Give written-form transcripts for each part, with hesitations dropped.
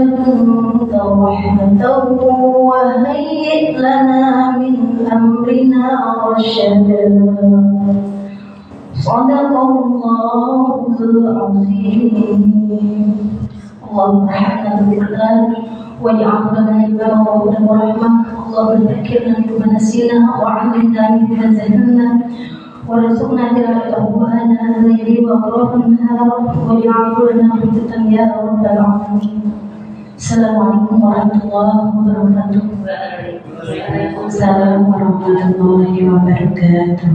لدنك رحمة وهيئ لنا من أمرنا رشدا. صدق الله العظيم. اللهم ارحمنا بالقرآن واجعلنا عباده ورحمة. اللهم ذكرنا بما نسينا وعلمنا بما جهلنا وارزقنا تلاوته آناء الليل وأطراف النهار واجعله لنا حجة يا رب العالمين. Assalamualaikum warahmatullahi wabarakatuh. Waalaikumsalam warahmatullahi wabarakatuh.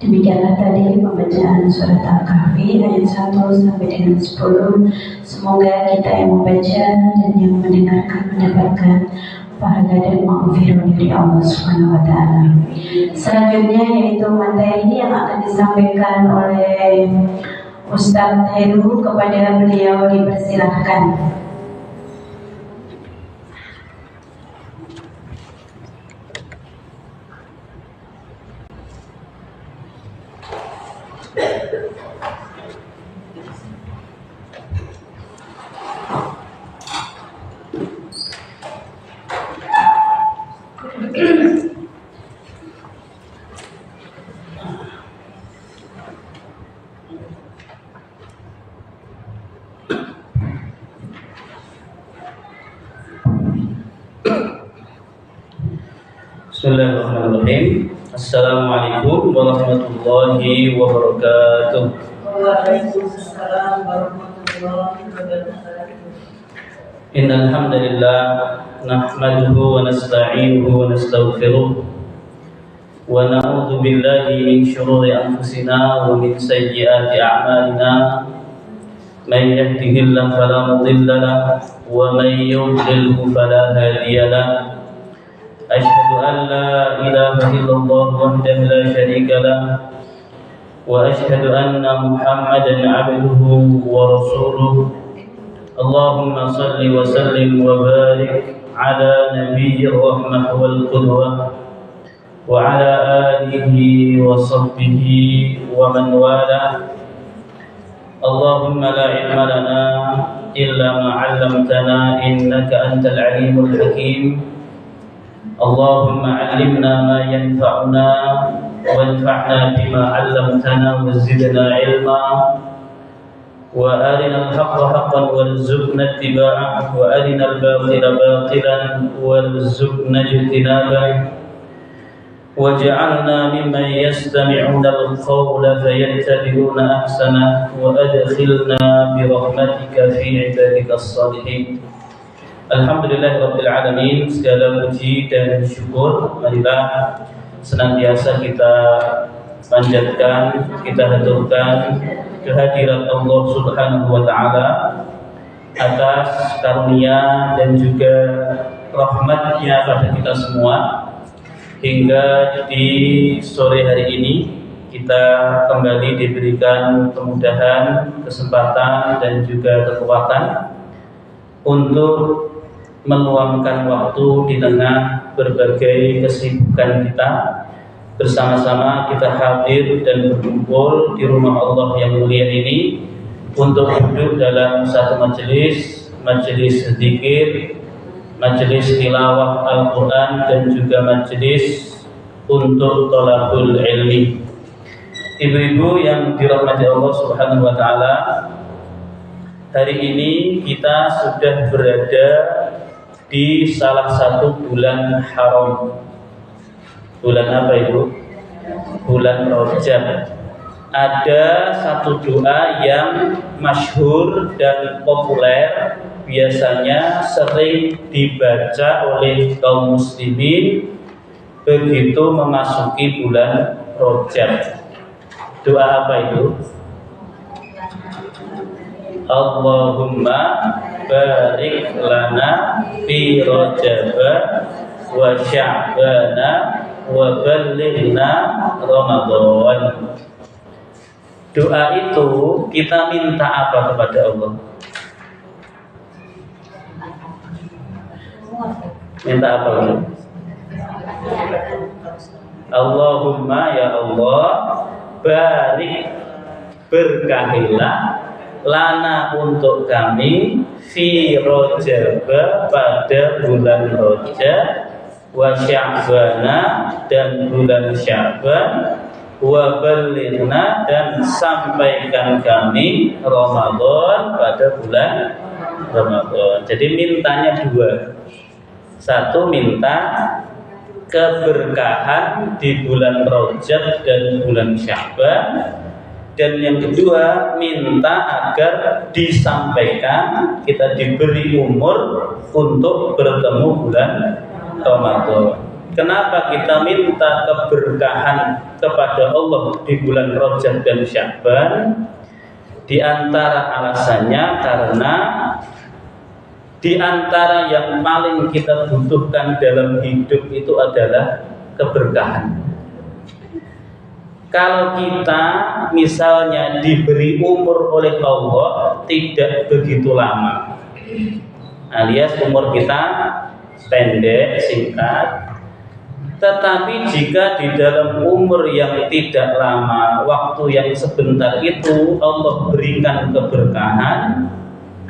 Demikianlah tadi pembacaan surat Al-Kahfi ayat 1 sampai dengan 10. Semoga kita yang membaca dan yang mendengarkan mendapatkan pahala dan maghfirah dari Allah Subhanahu wa taala. Selanjutnya yaitu materi yang akan disampaikan oleh Ustaz Heru, kepada beliau dipersilahkan. Bismillahirrahmanirrahim. Assalamualaikum warahmatullahi wabarakatuh. Waalaikumsalam warahmatullahi wabarakatuh. Innal hamdalillah nahmaduhu wa nasta'inuhu wa nastaghfiruh wa na'udzu billahi min shururi anfusina wa min sayyiati a'malina. Man yahdihillahu fala mudilla lahu wa man yudlilhu fala hadiya lahu. أشهد أن لا إله إلا الله وحده لا شريك له وأشهد أن محمدا عبده ورسوله. اللهم صل وسلم وبارك على نبي الرحمة والقدوة وعلى آله وصحبه ومن والاه. اللهم لا علم لنا إلا ما علمتنا إنك أنت العليم الحكيم. اللهم علمنا ما ينفعنا وانفعنا بما علمتنا وزدنا علما وأرنا الحق حقا وارزقنا اتباعه وأرنا الباطل باطلا وارزقنا اجتنابه واجعلنا ممن يستمعون القول فيتبعون أحسنه وأدخلنا برحمتك في عبادك الصالحين. Alhamdulillahirrabbilalamin. Segala puji dan syukur marilah senantiasa kita panjatkan, kita haturkan kehadirat Allah Subhanahu wa taala atas karunia dan juga rahmatnya pada kita semua, hingga di sore hari ini kita kembali diberikan kemudahan, kesempatan dan juga kekuatan untuk meluangkan waktu di tengah berbagai kesibukan kita. Bersama-sama kita hadir dan berkumpul di rumah Allah yang mulia ini untuk duduk dalam satu majelis zikir, majelis tilawah Al-Quran dan juga majelis untuk thalabul ilmi. Ibu-ibu yang dirahmati Allah Subhanahu wa taala, hari ini kita sudah berada di salah satu bulan haram. Bulan apa itu? Bulan Rajab. Ada satu doa yang masyhur dan populer, biasanya sering dibaca oleh kaum muslimin begitu memasuki bulan Rajab. Doa apa itu? Allahumma barik lana fi Rajab wa Sya'bana wa ballighna Ramadan. Doa itu kita minta apa kepada Allah? Minta apa? Allahumma ya Allah, barik, berkahilah lana untuk kami fi Rajab, pada bulan Rajab, wa Sya'bana, dan bulan Sya'ban, wa ballighna, dan sampaikan kami Ramadan pada bulan Ramadan. Jadi mintanya dua. Satu, minta keberkahan di bulan Rajab dan bulan Sya'ban, dan yang kedua minta agar disampaikan kita diberi umur untuk bertemu bulan Ramadan. Kenapa kita minta keberkahan kepada Allah di bulan Rajab dan Sya'ban? Di antara alasannya karena di antara yang paling kita butuhkan dalam hidup itu adalah keberkahan. Kalau kita misalnya diberi umur oleh Allah tidak begitu lama, alias umur kita pendek, singkat, tetapi jika di dalam umur yang tidak lama, waktu yang sebentar itu Allah berikan keberkahan,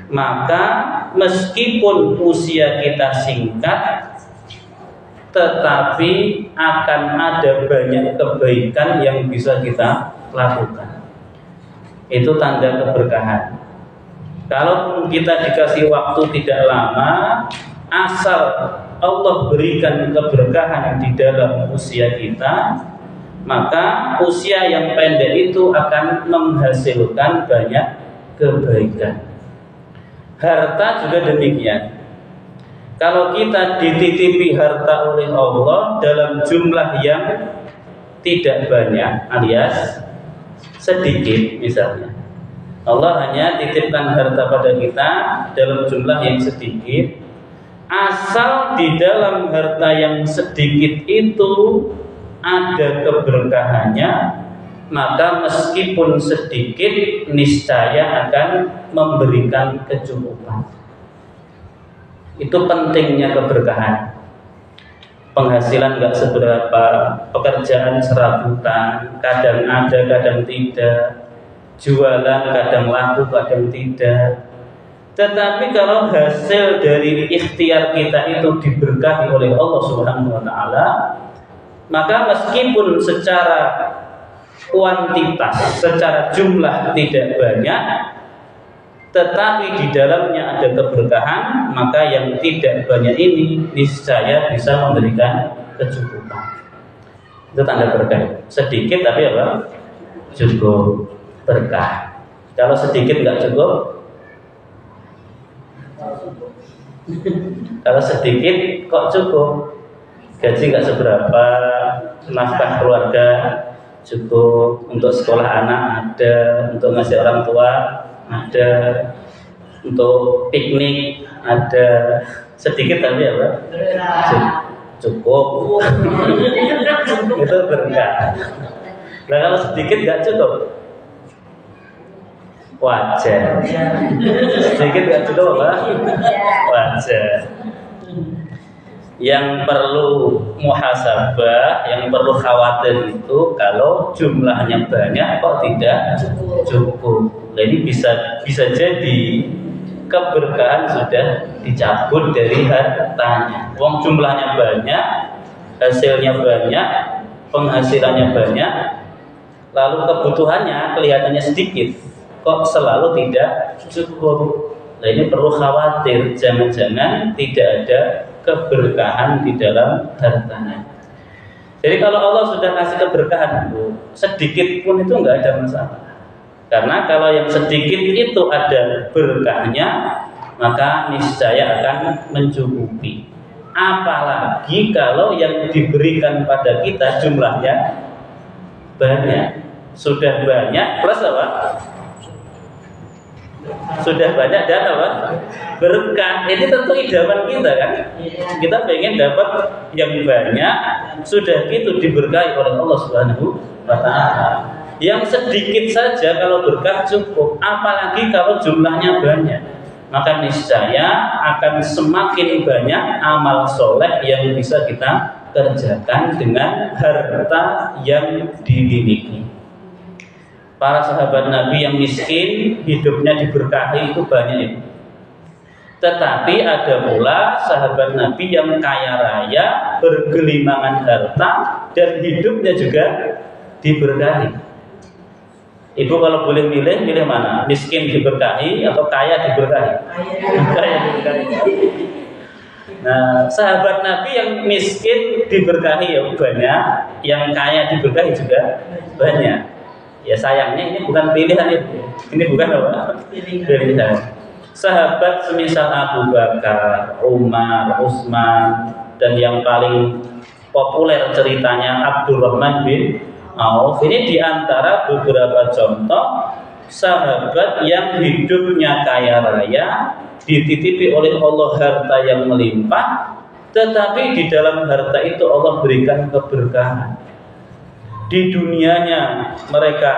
maka meskipun usia kita singkat, tetapi akan ada banyak kebaikan yang bisa kita lakukan. Itu tanda keberkahan. Kalaupun kita dikasih waktu tidak lama, asal Allah berikan keberkahan di dalam usia kita, maka usia yang pendek itu akan menghasilkan banyak kebaikan. Harta juga demikian. Kalau kita dititipi harta oleh Allah dalam jumlah yang tidak banyak, alias sedikit misalnya, Allah hanya titipkan harta pada kita dalam jumlah yang sedikit, asal di dalam harta yang sedikit itu ada keberkahannya, maka meskipun sedikit niscaya akan memberikan kecukupan. Itu pentingnya keberkahan. Penghasilan nggak seberapa, pekerjaan serabutan, kadang ada, kadang tidak, jualan kadang laku, kadang tidak. Tetapi kalau hasil dari ikhtiar kita itu diberkahi oleh Allah Subhanahu wa taala, maka meskipun secara kuantitas, secara jumlah tidak banyak, tetapi di dalamnya ada keberkahan, maka yang tidak banyak ini niscaya bisa memberikan kecukupan. Itu tanda berkah. Sedikit tapi apa? Cukup berkah. Kalau sedikit nggak cukup, kalau sedikit kok cukup, gaji nggak seberapa, nafkah keluarga cukup, untuk sekolah anak ada, untuk ngasih orang tua ada, untuk piknik ada, sedikit tapi apa? Cukup. Itu berkah. Nah kalau sedikit nggak cukup, wajar. Sedikit nggak cukup apa? Wajar. Yang perlu muhasabah, yang perlu khawatir itu kalau jumlahnya banyak kok tidak cukup. Jadi bisa jadi keberkahan sudah dicabut dari hartanya. Uang jumlahnya banyak, hasilnya banyak, penghasilannya banyak, lalu kebutuhannya kelihatannya sedikit, kok selalu tidak cukup. Nah ini perlu khawatir, jangan-jangan tidak ada keberkahan di dalam hartanya. Jadi kalau Allah sudah kasih keberkahan itu, sedikit pun itu nggak ada masalah. Karena kalau yang sedikit itu ada berkahnya, maka niscaya akan mencukupi. Apalagi kalau yang diberikan pada kita jumlahnya banyak. Sudah banyak plus apa? Sudah banyak dan apa? Berkah. Ini tentu idaman kita kan. Kita pengen dapat yang banyak, sudah gitu diberkahi oleh Allah Subhanahu wa taala. Yang sedikit saja kalau berkah cukup, apalagi kalau jumlahnya banyak, maka niscaya akan semakin banyak amal soleh yang bisa kita kerjakan dengan harta yang dimiliki. Para sahabat Nabi yang miskin hidupnya diberkahi itu banyak itu. Tetapi ada pula sahabat Nabi yang kaya raya, bergelimangan harta, dan hidupnya juga diberkahi. Ibu kalau boleh milih mana? Miskin diberkahi atau kaya diberkahi? Kaya diberkahi. Nah, sahabat Nabi yang miskin diberkahi ya banyak, yang kaya diberkahi juga banyak. Ya sayangnya ini bukan pilihan itu. Ini bukan apa? Pilihan. Sahabat semisal Abu Bakar, Umar, Utsman, dan yang paling populer ceritanya Abdurrahman bin Auf, ini diantara beberapa contoh sahabat yang hidupnya kaya raya, dititipi oleh Allah harta yang melimpah, tetapi di dalam harta itu Allah berikan keberkahan. Di dunianya mereka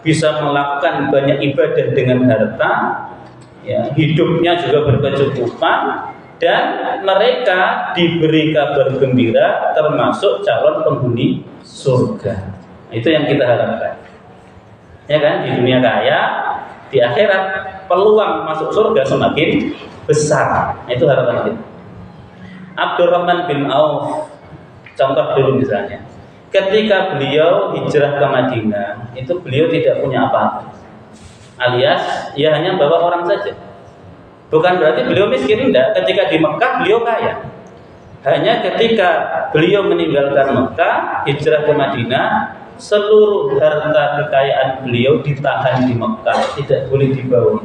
bisa melakukan banyak ibadah dengan harta, ya, hidupnya juga berkecukupan, dan mereka diberi kabar gembira termasuk calon penghuni surga. Itu yang kita harapkan. Ya kan, di dunia kaya, di akhirat peluang masuk surga semakin besar. Itu harapan kita. Abdurrahman bin Auf, contoh dulu misalnya. Ketika beliau hijrah ke Madinah, itu beliau tidak punya apa-apa. Alias, ya hanya bawa orang saja. Bukan berarti beliau miskin, tidak. Ketika di Mekah, beliau kaya. Hanya ketika beliau meninggalkan Mekah, hijrah ke Madinah, seluruh harta kekayaan beliau ditahan di Mekah, tidak boleh dibawa.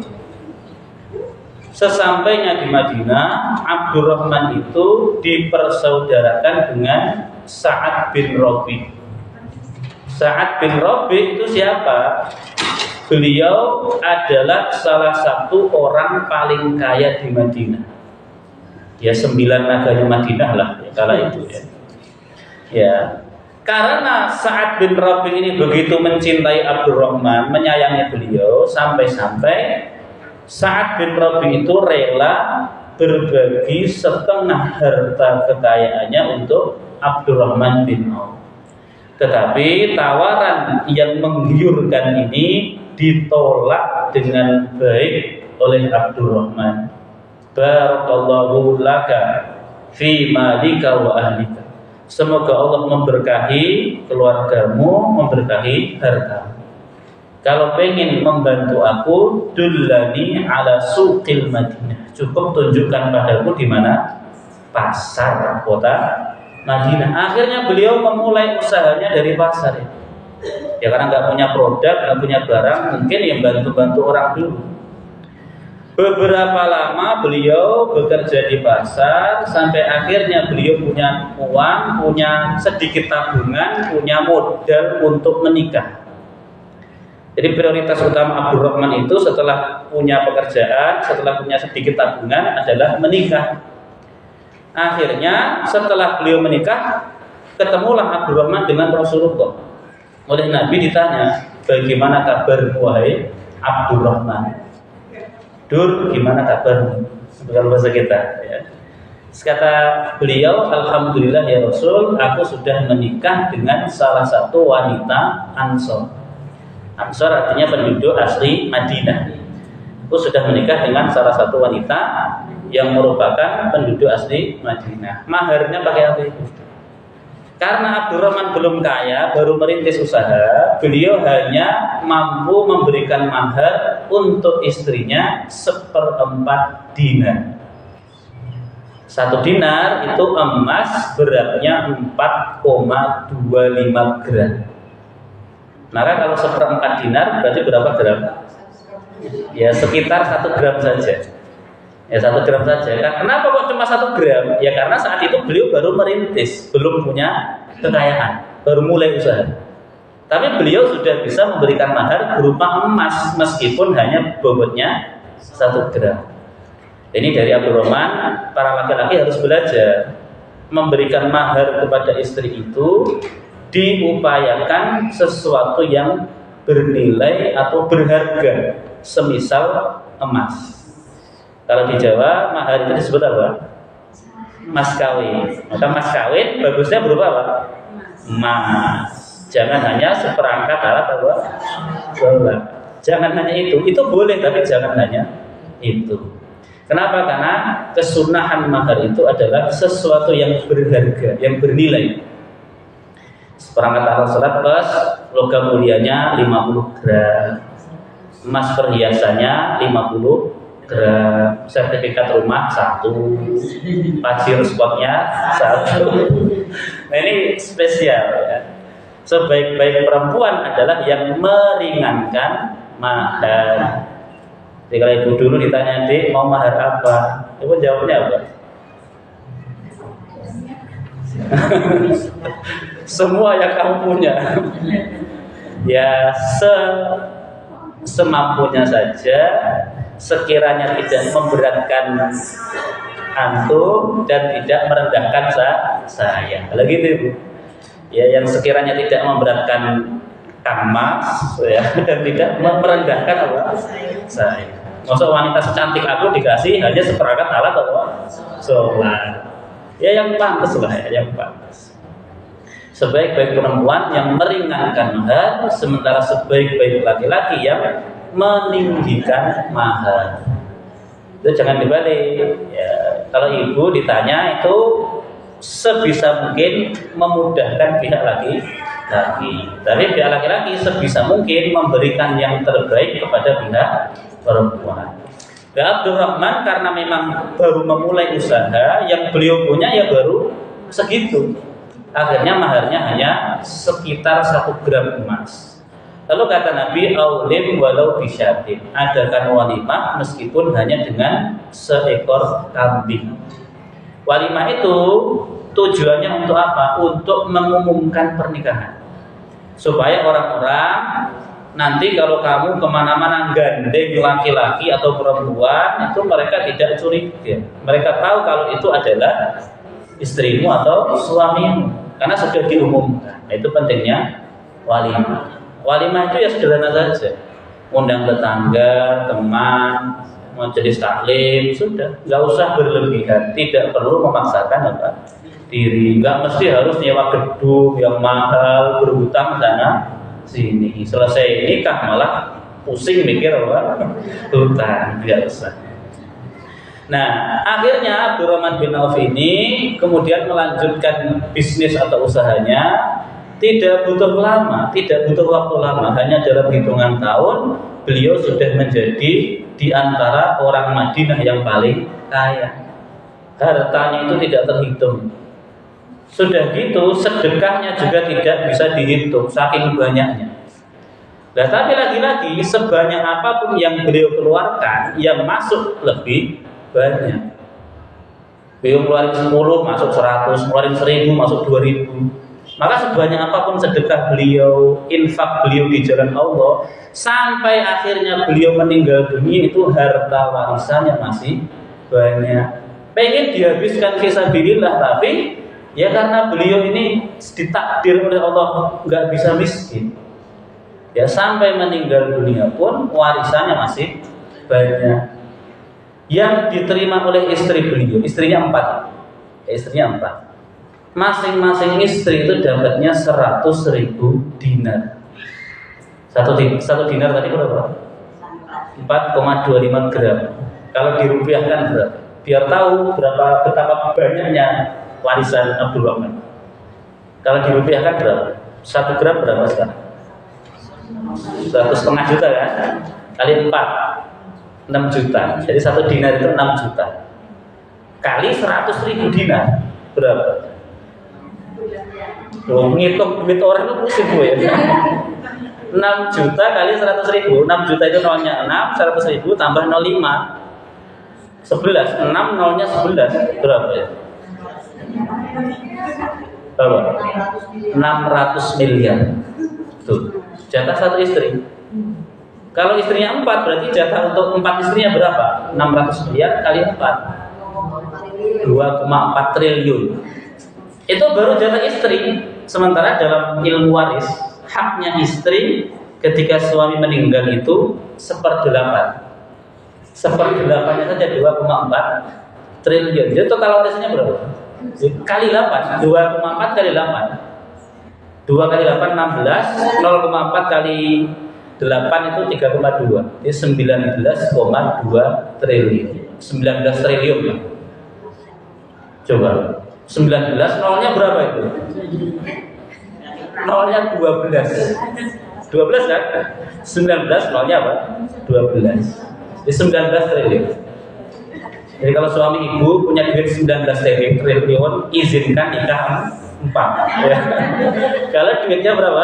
Sesampainya di Madinah, Abdurrahman itu dipersaudarakan dengan Sa'ad bin Rabi. Sa'ad bin Rabi itu siapa? Beliau adalah salah satu orang paling kaya di Madinah. Ya 9 naganya Madinah lah ya, kala itu ya. Ya, karena Sa'ad bin Rabi ini begitu mencintai Abdurrahman, menyayangi beliau, sampai-sampai Sa'ad bin Rabi itu rela berbagi setengah harta kekayaannya untuk Abdurrahman bin Auf. Tetapi tawaran yang menggiurkan ini ditolak dengan baik oleh Abdurrahman. Barakallahu laka fi malika wa ahlika. Semoga Allah memberkahi keluargamu, memberkahi harta. Kalau pengen membantu aku, dullani ala suqil Madinah. Cukup tunjukkan padaku di mana pasar kota Madinah. Akhirnya beliau memulai usahanya dari pasar. Ya karena nggak punya produk, nggak punya barang, mungkin yang bantu-bantu orang dulu. Beberapa lama beliau bekerja di pasar, sampai akhirnya beliau punya uang, punya sedikit tabungan, punya modal untuk menikah. Jadi prioritas utama Abdurrahman itu setelah punya pekerjaan, setelah punya sedikit tabungan adalah menikah. Akhirnya setelah beliau menikah, ketemulah Abdurrahman dengan Rasulullah. Oleh Nabi ditanya, bagaimana kabar wahai Abdurrahman? Dur, gimana kabar? Dalam bahasa kita ya. Kata beliau, alhamdulillah ya Rasul, aku sudah menikah dengan salah satu wanita Ansor. Ansor artinya penduduk asli Madinah. Aku sudah menikah dengan salah satu wanita yang merupakan penduduk asli Madinah. Maharnya pakai apa itu? Karena Abdurrahman belum kaya, baru merintis usaha, beliau hanya mampu memberikan mahar untuk istrinya 1/4 dinar. 1 dinar itu emas beratnya 4,25 gram. Maka kalau 1/4 dinar berarti berapa gram? Ya sekitar 1 gram saja. Ya 1 gram saja. Kenapa kok cuma 1 gram? Ya karena saat itu beliau baru merintis, belum punya kekayaan, baru mulai usaha. Tapi beliau sudah bisa memberikan mahar berupa emas meskipun hanya bobotnya 1 gram. Ini dari Abdurrahman, para laki-laki harus belajar memberikan mahar kepada istri itu, diupayakan sesuatu yang bernilai atau berharga, semisal emas. Kalau di Jawa mahar itu disebut apa? Mas kawin. Maka mas kawin bagusnya berupa apa? Emas. Jangan hanya seperangkat alat apa? Jangan hanya itu boleh tapi jangan hanya itu. Kenapa? Karena kesunahan mahar itu adalah sesuatu yang berharga, yang bernilai. Seperangkat alat sholat plus logam mulianya 50 gram, emas perhiasannya 50 gram, sertifikat rumah 1, pasir spotnya 1. Nah ini spesial ya. Sebaik-baik perempuan adalah yang meringankan mahar. Jadi kalau ibu dulu ditanya, "Dik, mau mahar apa?" Ibu jawabnya apa? Semua yang kamu punya. Ya semampunya saja, sekiranya tidak memberatkan antum dan tidak merendahkan saya. Kalau gitu Ibu. Ya yang sekiranya tidak memberatkan Kang Mas ya, dan tidak merendahkan apa? Saya. Maksud wanita secantik aku dikasih hanya seperangkat alat apa? Sholat. Ya yang pantas lah ya, yang pantas. Sebaik-baik perempuan yang meringankan mahar, sementara sebaik-baik laki-laki yang meninggikan mahar. Itu jangan dibalik. Ya, kalau ibu ditanya itu sebisa mungkin memudahkan pihak laki-laki. Tapi pihak laki-laki sebisa mungkin memberikan yang terbaik kepada pihak perempuan. Ya Abdurrahman karena memang baru memulai usaha, yang beliau punya ya baru segitu. Akhirnya maharnya hanya sekitar 1 gram emas. Lalu kata Nabi, "Aulim walau bisyatin." Adakan walimah meskipun hanya dengan seekor kambing. Walimah itu tujuannya untuk apa? Untuk mengumumkan pernikahan. Supaya orang-orang nanti kalau kamu kemana-mana gandeng laki-laki atau perempuan, itu mereka tidak curiga. Mereka tahu kalau itu adalah istrimu atau suamimu, karena sudah diumumkan. Itu pentingnya walimah. Walimah itu ya sederhana saja, undang tetangga, teman, majelis taklim, sudah, nggak usah berlebihan, tidak perlu memaksakan apa diri, nggak mesti harus nyewa gedung yang mahal, berhutang sana sini, selesai nikah malah pusing mikir apa hutang, nggak usah. Nah, akhirnya Abdurrahman bin Auf ini kemudian melanjutkan bisnis atau usahanya, tidak butuh lama, tidak butuh waktu lama, hanya dalam hitungan tahun beliau sudah menjadi di antara orang Madinah yang paling kaya. Hartanya itu tidak terhitung. Sudah gitu, sedekahnya juga tidak bisa dihitung, saking banyaknya. Nah, tapi lagi-lagi sebanyak apapun yang beliau keluarkan, yang masuk lebih banyak. Beliau keluarin 10, masuk 100, keluarin 1000, masuk 2000. Maka sebanyak apapun sedekah beliau, infak beliau di jalan Allah, sampai akhirnya beliau meninggal dunia, itu harta warisannya masih banyak. Pengen dihabiskan fisabilillah, tapi ya karena beliau ini ditakdir oleh Allah nggak bisa miskin. Ya sampai meninggal dunia pun warisannya masih banyak. Yang diterima oleh istri beliau, istrinya 4. Istrinya 4. Masing-masing istri itu dapatnya 100.000 dinar. Satu dinar tadi berapa? 4,25 gram. Kalau dirupiahkan berapa? Biar tahu betapa banyaknya warisan Abdurrahman. Kalau dirupiahkan berapa? 1 gram berapa sekarang? 1,5 juta kan? Kali 4, 6 juta. Jadi 1 dinar itu 6 juta. Kali 100.000 dinar berapa? Loh, ngitung duit orang itu pusing gue ya. 6 juta kali 100.000. 6 juta itu nolnya 6, 100.000 tambah 0,5. 11, 6 nolnya 11. Berapa ya? Berapa? 600 miliar. Tuh, jatah satu istri. Kalau istrinya 4, berarti jatah untuk 4 istrinya berapa? 600 miliar kali 4. 2,4 triliun. Itu baru jatah istri. Sementara dalam ilmu waris, haknya istri ketika suami meninggal itu 1/8. 1/8-nya saja 2,4 triliun. Jadi total warisannya berapa? Kali 8, 2,4 kali 8. 2 kali 8 16, 0,4 kali 8 itu 3,2. Jadi 19,2 triliun. 19 triliun lah. Coba 19 nolnya berapa itu? Nolnya 12. 12 kan? 19 nolnya apa? 12. Jadi 19 triliun. Jadi kalau suami ibu punya duit 19 triliun, izinkan nikah 4 ya. Kalau duitnya berapa?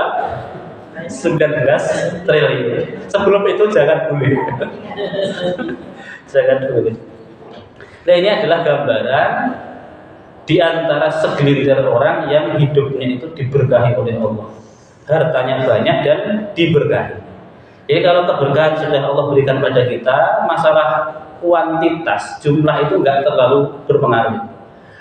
19 triliun. Sebelum itu jangan boleh. Jangan boleh. Nah, ini adalah gambaran di antara segelintir orang yang hidupnya itu diberkahi oleh Allah. Hartanya banyak dan diberkahi. Jadi kalau keberkahan sudah Allah berikan pada kita, masalah kuantitas, jumlah itu enggak terlalu berpengaruh.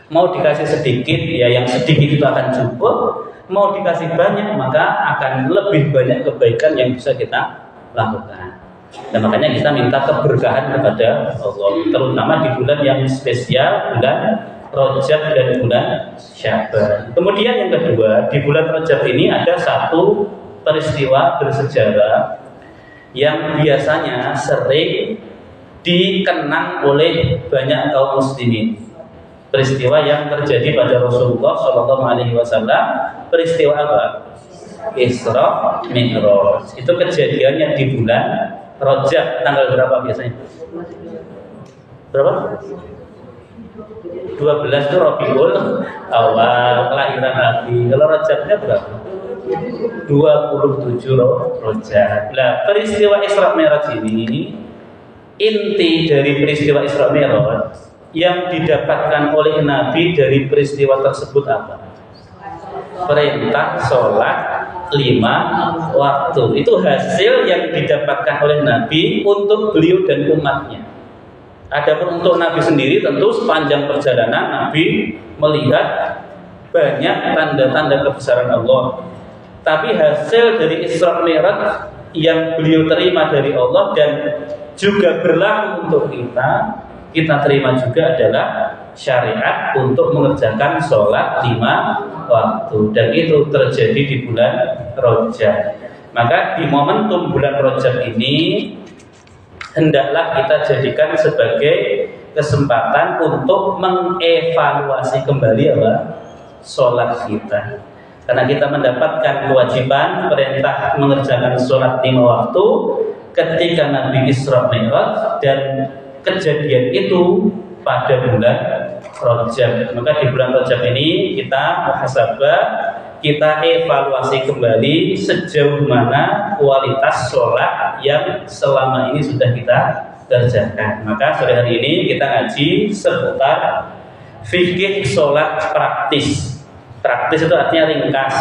Mau dikasih sedikit, ya yang sedikit itu akan cukup. Mau dikasih banyak, maka akan lebih banyak kebaikan yang bisa kita lakukan. Dan makanya kita minta keberkahan kepada Allah, terutama di bulan yang spesial, bulan Rajab dan bulan Sya'ban. Kemudian yang kedua, di bulan Rajab ini ada satu peristiwa bersejarah yang biasanya sering dikenang oleh banyak kaum muslimin. Peristiwa yang terjadi pada Rasulullah SAW. Peristiwa apa? Isra Mi'raj. Itu kejadiannya di bulan Rajab. Tanggal berapa biasanya? Berapa? 12 itu Rabiul Awal, kelahiran Nabi. Kalau Rajabnya berapa? 27 Rajab. Nah, peristiwa Isra Mi'raj ini, inti dari peristiwa Isra Mi'raj yang didapatkan oleh Nabi dari peristiwa tersebut apa? Perintah sholat 5 waktu. Itu hasil yang didapatkan oleh Nabi untuk beliau dan umatnya. Adapun untuk Nabi sendiri, tentu sepanjang perjalanan Nabi melihat banyak tanda-tanda kebesaran Allah. Tapi hasil dari Isra Mi'raj yang beliau terima dari Allah dan juga berlaku untuk kita terima juga adalah syariat untuk mengerjakan sholat 5 waktu, dan itu terjadi di bulan Rajab. Maka di momentum bulan Rajab ini hendaklah kita jadikan sebagai kesempatan untuk mengevaluasi kembali apa? Sholat kita. Karena kita mendapatkan kewajiban perintah mengerjakan sholat 5 waktu ketika Nabi Isra Mi'raj, dan kejadian itu pada bulan Rajab. Maka di bulan Rajab ini kita muhasabah, kita evaluasi kembali sejauh mana kualitas sholat yang selama ini sudah kita kerjakan. Maka sore hari ini kita ngaji seputar fikih sholat praktis. Praktis itu artinya ringkas,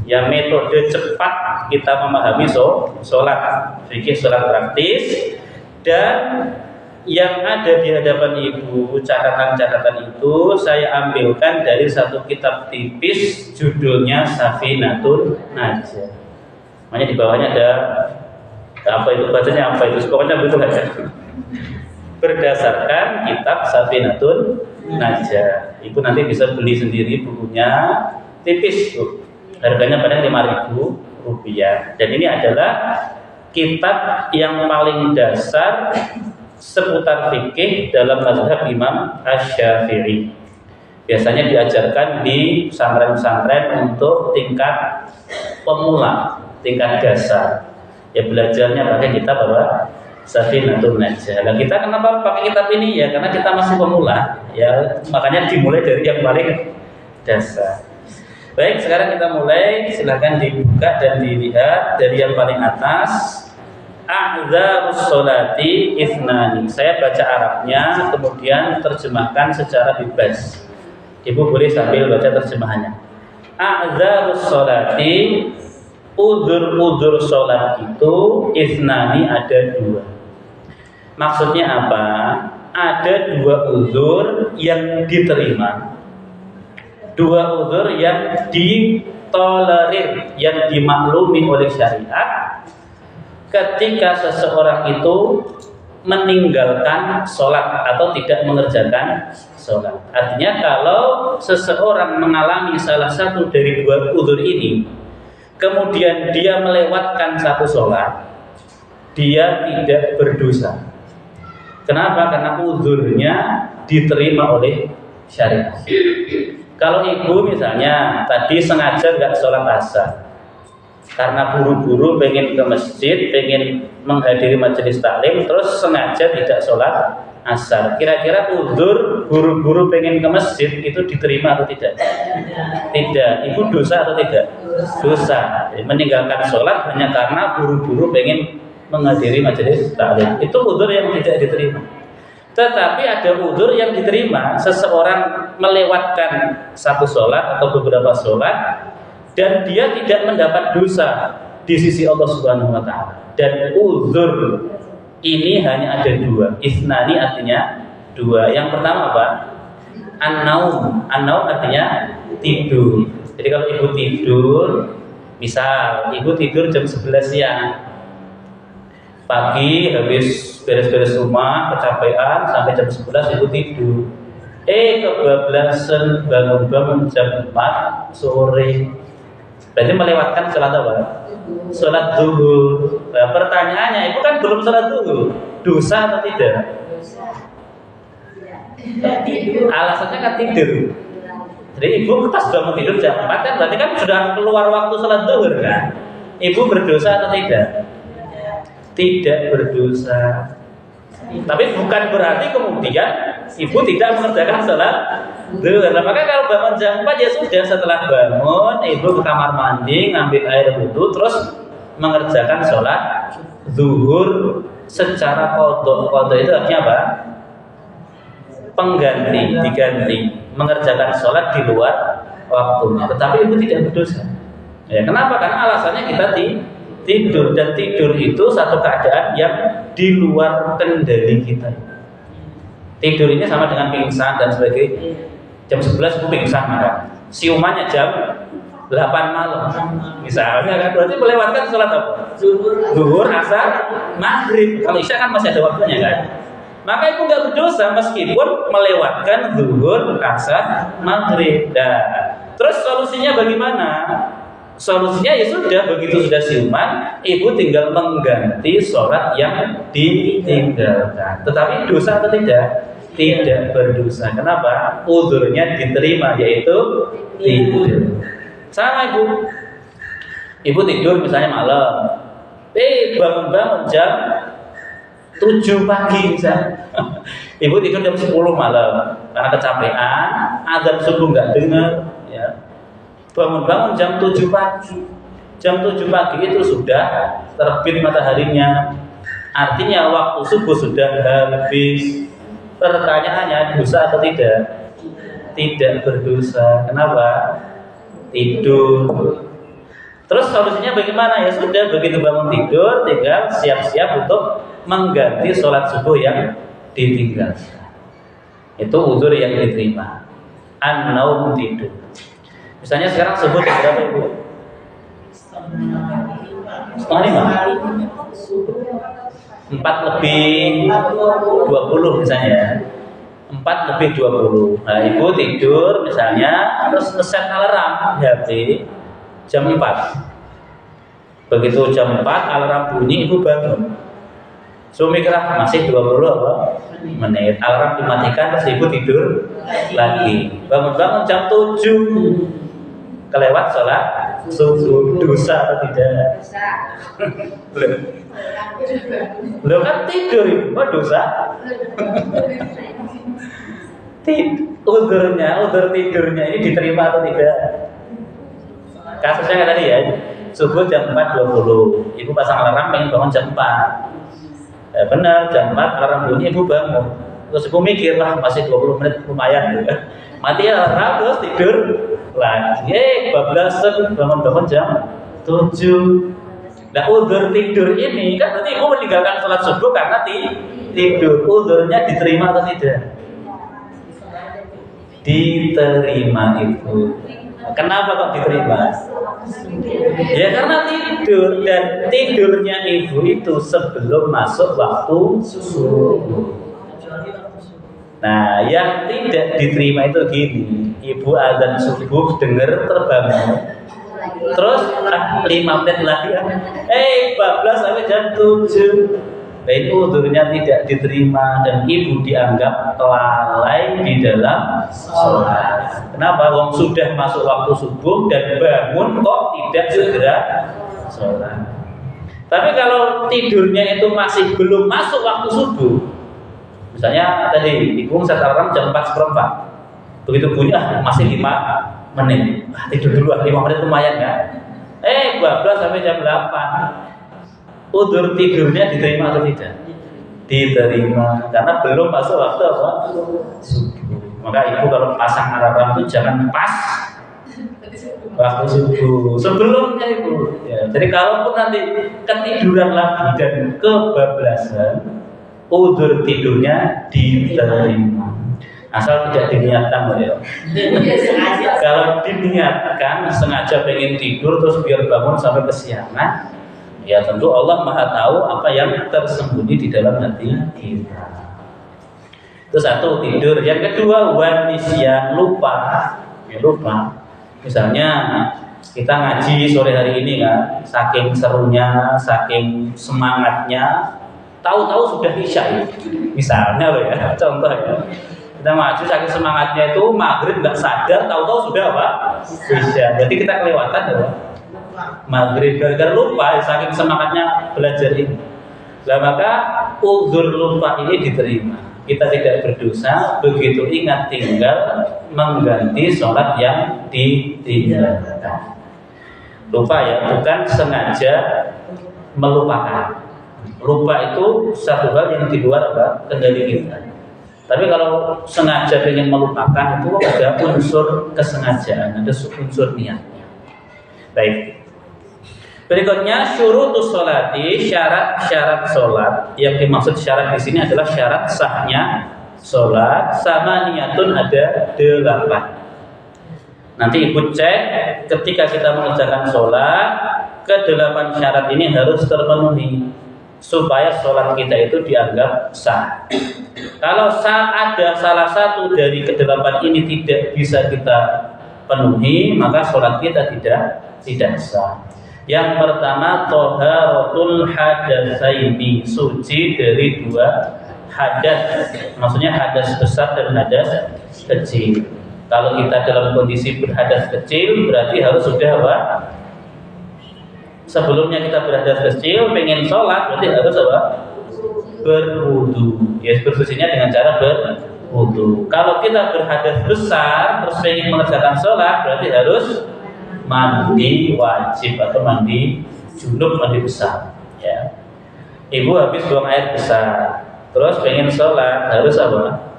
ya metode cepat kita memahami sholat. Fikih sholat praktis. Dan yang ada di hadapan ibu, catatan-catatan itu saya ambilkan dari satu kitab tipis, judulnya Safinatun Najah. Makanya di bawahnya ada apa itu, bacanya apa itu, pokoknya betul aja. Berdasarkan kitab Safinatun Najah. Ibu nanti bisa beli sendiri bukunya, tipis tuh. Harganya paling Rp5.000. Dan ini adalah kitab yang paling dasar seputar fikih dalam mazhab Imam Asy-Syafi'i. Biasanya diajarkan di pesantren-pesantren untuk tingkat pemula, tingkat dasar. Ya belajarnya pakai kitab apa? Safinatun Najah. Nah, kita kenapa pakai kitab ini? Ya karena kita masih pemula. Ya makanya dimulai dari yang paling dasar. Baik, sekarang kita mulai. Silakan dibuka dan dilihat dari yang paling atas. A'dzarus sholati ithnani. Saya baca Arabnya, kemudian terjemahkan secara bebas. Ibu boleh sambil baca terjemahannya. A'dzarus sholati, udzur-udzur sholat itu ithnani, ada 2. Maksudnya apa? Ada 2 udzur yang diterima, 2 udzur yang ditolerir, yang dimaklumi oleh syariat ketika seseorang itu meninggalkan sholat atau tidak mengerjakan sholat. Artinya kalau seseorang mengalami salah satu dari 2 udzur ini, kemudian dia melewatkan satu sholat, dia tidak berdosa. Kenapa? Karena uzurnya diterima oleh syariat. Kalau ibu misalnya tadi sengaja nggak sholat asar karena buru-buru pengen ke masjid, pengen menghadiri majelis taklim, terus sengaja tidak sholat asar. Kira-kira uzur buru-buru pengen ke masjid itu diterima atau tidak? Tidak. Ibu dosa atau tidak? Dosa. Meninggalkan sholat hanya karena buru-buru pengen menghadiri majelis taklim. Itu uzur yang tidak diterima. Tetapi ada uzur yang diterima. Seseorang melewatkan satu sholat atau beberapa sholat dan dia tidak mendapat dosa di sisi Allah Subhanahu wa taala. Dan uzur ini hanya ada dua. Isnani artinya dua. Yang pertama apa? An-naum. An-naum artinya tidur. Jadi kalau ibu tidur, misal ibu tidur jam 11 siang. Pagi habis beres-beres rumah, kecapean sampai jam 11 ibu tidur. Kebablasan bangun-bangun jam 4 sore. Berarti melewatkan sholat apa? Sholat zuhur. Nah, pertanyaannya, ibu kan belum sholat zuhur. Dosa atau tidak? Alasannya kan tidur. Jadi ibu pas sudah mau tidur jam 4 kan berarti kan sudah keluar waktu sholat zuhur kan? Ibu berdosa atau tidak? Tidak berdosa. Tapi bukan berarti kemudian ibu tidak mengerjakan sholat zuhur. Nah, maka kalau bangun jam 4 ya sudah, setelah bangun ibu ke kamar mandi, ngambil air wudu, terus mengerjakan sholat zuhur secara qadha. Qadha itu artinya apa? Pengganti, diganti, mengerjakan sholat di luar waktunya. Tetapi ibu tidak berdosa. Ya, kenapa? Karena alasannya kita tidur, dan tidur itu satu keadaan yang di luar kendali kita. Tidur ini sama dengan pingsan dan sebagainya. Jam 11 itu pingsan kan. Siumannya jam 8 malam. Misalnya kan berarti melewatkan sholat apa? Zuhur, asar, maghrib. Kalau isya kan masih ada waktunya kan. Maka ibu nggak berdosa meskipun melewatkan zuhur, asar, maghrib. Nah, terus solusinya bagaimana? Solusinya ya sudah, begitu sudah siuman, ibu tinggal mengganti sholat yang ditinggalkan. Tetapi dosa atau tidak? Tidak berdosa. Kenapa? Uzurnya diterima, yaitu tidur. Sama ibu. Ibu tidur misalnya malam. Bangun-bangun jam 7 pagi misalnya. Ibu tidur jam 10 malam karena kecapean, azan subuh nggak dengar, ya. Bangun-bangun jam 7 pagi. Jam 7 pagi itu sudah terbit mataharinya. Artinya waktu subuh sudah habis. Pertanyaannya, dosa atau tidak? Tidak berdosa. Kenapa? Tidur. Terus solusinya bagaimana? Ya sudah, begitu bangun tidur tinggal siap-siap untuk mengganti sholat subuh yang ditinggalkan. Itu uzur yang diterima. An-naum, tidur. Misalnya sekarang subuh jam berapa ibu? Setengah 5? 4 lebih 20 misalnya. 4 lebih 20. Nah ibu tidur misalnya, terus ngeset alarm HP jam 4. Begitu jam 4 alarm bunyi, ibu bangun. Mikirlah masih 20 menit. Alarm dimatikan, terus ibu tidur lagi. Bangun-bangun jam 7. Kelewat sholat subuh, dosa atau tidak? Lo kan tidur ibu, kok dosa? Uzur tidurnya ini diterima atau tidak? Kasusnya kayak tadi ya, subuh jam 4.20, ibu pasang alarm pengen bangun jam 4. Benar, jam 4 alarm bunyi, ibu bangun. Terus ibu mikir, lah masih 20 menit lumayan gitu. Mati alarm, terus tidur lagi. Bablasan bangun-bangun jam 7. Nah uzur tidur ini kan berarti ibu meninggalkan sholat subuh karena tidur. Uzurnya diterima atau tidak? Diterima itu. Kenapa kok diterima? Ya karena tidur, dan tidurnya ibu itu sebelum masuk waktu subuh. Nah, yang tidak diterima itu gini, ibu azan subuh dengar terbangun, Terus 5 menit lagi bablas sampai jam 7. Nah, ini udhurnya tidak diterima dan ibu dianggap lalai di dalam sholat. Kenapa? Wong sudah masuk waktu subuh dan bangun kok tidak segera sholat. Tapi kalau tidurnya itu masih belum masuk waktu subuh, misalnya tadi ibu set alarm jam 4:15, begitu bunyi masih 5 menit, tidur dulu 5 menit lumayan kan? Bablas sampai jam 8. Udzur tidurnya diterima atau tidak? Diterima, karena belum masuk waktu apa? Subuh. Maka ibu kalau pasang alarm itu jangan pas waktu subuh, sebelumnya ibu. Ya, jadi kalaupun nanti ketiduran lagi dan kebablasan, udzur tidurnya diterima. Asal tidak diniatkan, ya. Kalau diniatkan sengaja pengen tidur terus biar bangun sampai kesiangan, ya tentu Allah Maha tahu apa yang tersembunyi di dalam hati kita. Itu satu, tidur. Yang kedua, wanisyan, lupa. Ya, lupa. Misalnya kita ngaji sore hari ini kan, saking serunya, saking semangatnya, tahu-tahu sudah isya. Misalnya loh ya, contoh ya. Kita ngaji saking semangatnya itu maghrib nggak sadar, tahu-tahu sudah apa? Isya. Jadi kita kelewatan ya. Maghrib gara-gara lupa, saking semangatnya belajar ini. Nah, maka udzur lupa ini diterima. Kita tidak berdosa, begitu ingat tinggal mengganti sholat yang ditinggalkan. Lupa ya, bukan sengaja melupakan. Lupa itu satu hal yang di luar kendali kita. Tapi kalau sengaja ingin melupakan itu ada unsur kesengajaan, ada unsur niatnya. Baik. Berikutnya syurutus sholati, syarat-syarat sholat. Yang dimaksud syarat di sini adalah syarat sahnya sholat. Sama niatun ada 8. Nanti ibu cek ketika kita mengerjakan sholat, ke-8 syarat ini harus terpenuhi supaya sholat kita itu dianggap sah. Kalau ada salah satu dari ke-8 ini tidak bisa kita penuhi, maka sholat kita tidak sah. Yang pertama, thaharatul hadatsaini, suci dari 2 hadas. Maksudnya hadas besar dan hadas kecil. Kalau kita dalam kondisi berhadas kecil, berarti harus sudah apa? Sebelumnya kita berhadas kecil, pengen sholat, berarti harus apa? Berwudu. Ya, bersucinya dengan cara berwudu. Kalau kita berhadas besar, terus pengen mengerjakan sholat, berarti harus mandi wajib atau mandi junub, mandi besar. Ya. Ibu habis buang air besar, terus pengen sholat, harus apa?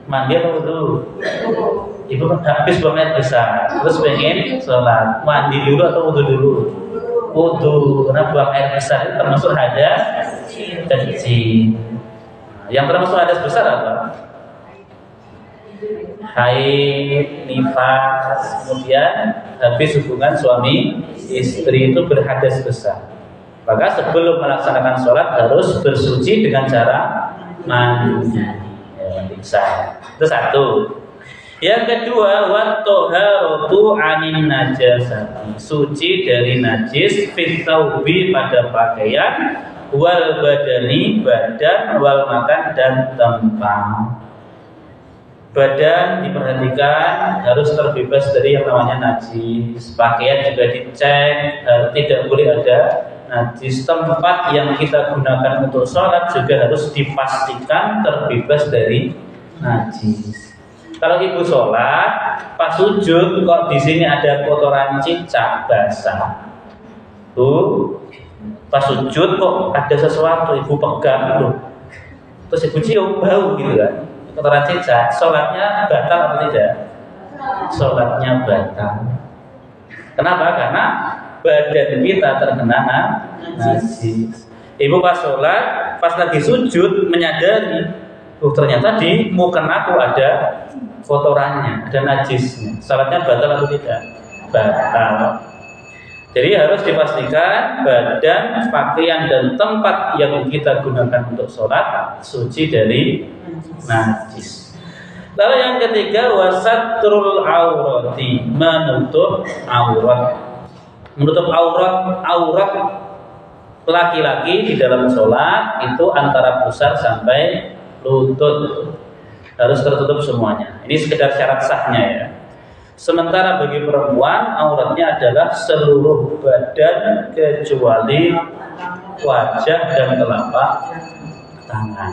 Mandi atau wudu? Ibu habis buang air besar, terus pengen sholat, mandi dulu atau wudu dulu? Wudu, karena buang air besar itu termasuk hadas kecil. Yang termasuk hadas besar apa? Haid, nifas, kemudian habis hubungan suami istri itu berhadas besar. Maka sebelum melaksanakan sholat harus bersuci dengan cara mandi. Mandi besar. Itu satu. Yang kedua, wat-thaharatu 'anin najasati, suci dari najis, fit thawbi pada pakaian, wal badani badan, wal makan dan tempat. Badan diperhatikan harus terbebas dari yang namanya najis. Pakaian juga dicek, tidak boleh ada najis. Tempat yang kita gunakan untuk sholat juga harus dipastikan terbebas dari najis. Kalau ibu sholat, pas sujud kok di sini ada kotoran cicak basah, tuh pas sujud kok ada sesuatu ibu pegang tuh, terus ibu cium bau gitu kan, kotoran cicak, sholatnya batal atau tidak? Sholatnya batal. Kenapa? Karena badan kita terkena najis. Ibu pas sholat, pas lagi sujud menyadari, ternyata di mukena aku ada kotorannya, ada najisnya. Sholatnya batal atau tidak? Batal. Jadi harus dipastikan badan, pakaian dan tempat yang kita gunakan untuk sholat suci dari najis. Lalu yang ketiga wasatrul aurati, menutup aurat. Menutup aurat laki-laki di dalam sholat itu antara pusar sampai lutut, harus tertutup semuanya. Ini sekedar syarat sahnya ya. Sementara bagi perempuan auratnya adalah seluruh badan kecuali wajah dan telapak tangan.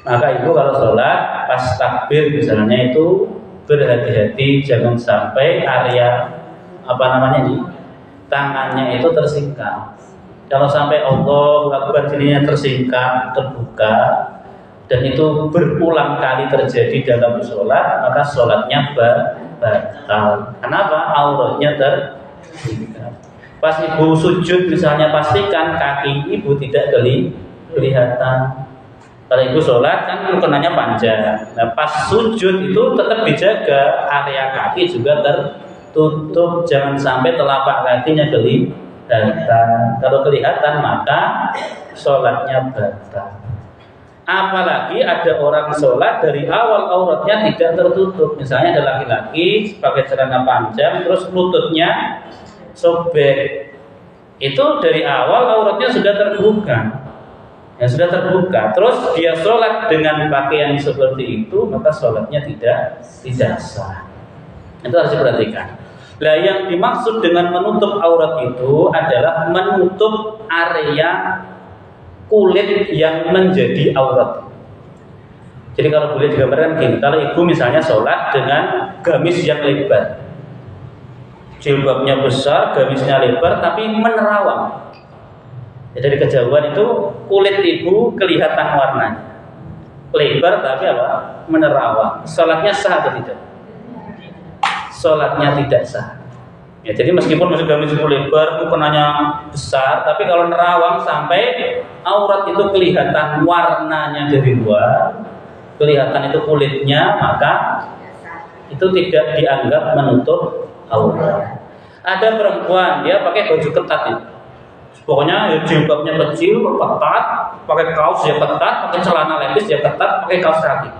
Maka ibu kalau sholat pas takbir misalnya itu berhati-hati jangan sampai area tangannya itu tersingkap. Kalau sampai Allahu Akbar jadinya tersingkap, terbuka, dan itu berulang kali terjadi dalam sholat, maka sholatnya batal. Kenapa? Auratnya tersingkap. Pas ibu sujud misalnya pastikan kaki ibu tidak kelihatan. Kalau ibu sholat kan rukunannya panjang. Nah pas sujud itu tetap dijaga area kaki juga tertutup, jangan sampai telapak kakinya kelihatan. Kalau kelihatan maka sholatnya batal. Apalagi ada orang sholat dari awal auratnya tidak tertutup. Misalnya ada laki-laki pakai celana panjang terus lututnya sobek. Itu dari awal auratnya sudah terbuka. Ya sudah terbuka, terus dia sholat dengan pakaian seperti itu, maka sholatnya tidak sah. Itu harus diperhatikan. Nah, yang dimaksud dengan menutup aurat itu adalah menutup area kulit yang menjadi aurat. Jadi kalau boleh digambarkan gini, kalau ibu misalnya sholat dengan gamis yang lebar, jilbabnya besar, gamisnya lebar, tapi menerawang. Ya, dari kejauhan itu kulit ibu kelihatan warnanya lebar tapi menerawang. Sholatnya sah atau tidak? Sholatnya tidak sah. Ya, jadi meskipun gamis ibu lebar, mukenanya besar, tapi kalau nerawang sampai aurat itu kelihatan warnanya dari luar, kelihatan itu kulitnya, maka itu tidak dianggap menutup aurat. Ada perempuan dia pakai baju ketat itu. Pokoknya jilbabnya kecil, ketat, pakai kaos ya ketat, pakai celana lepis ya ketat, pakai kaos kaki.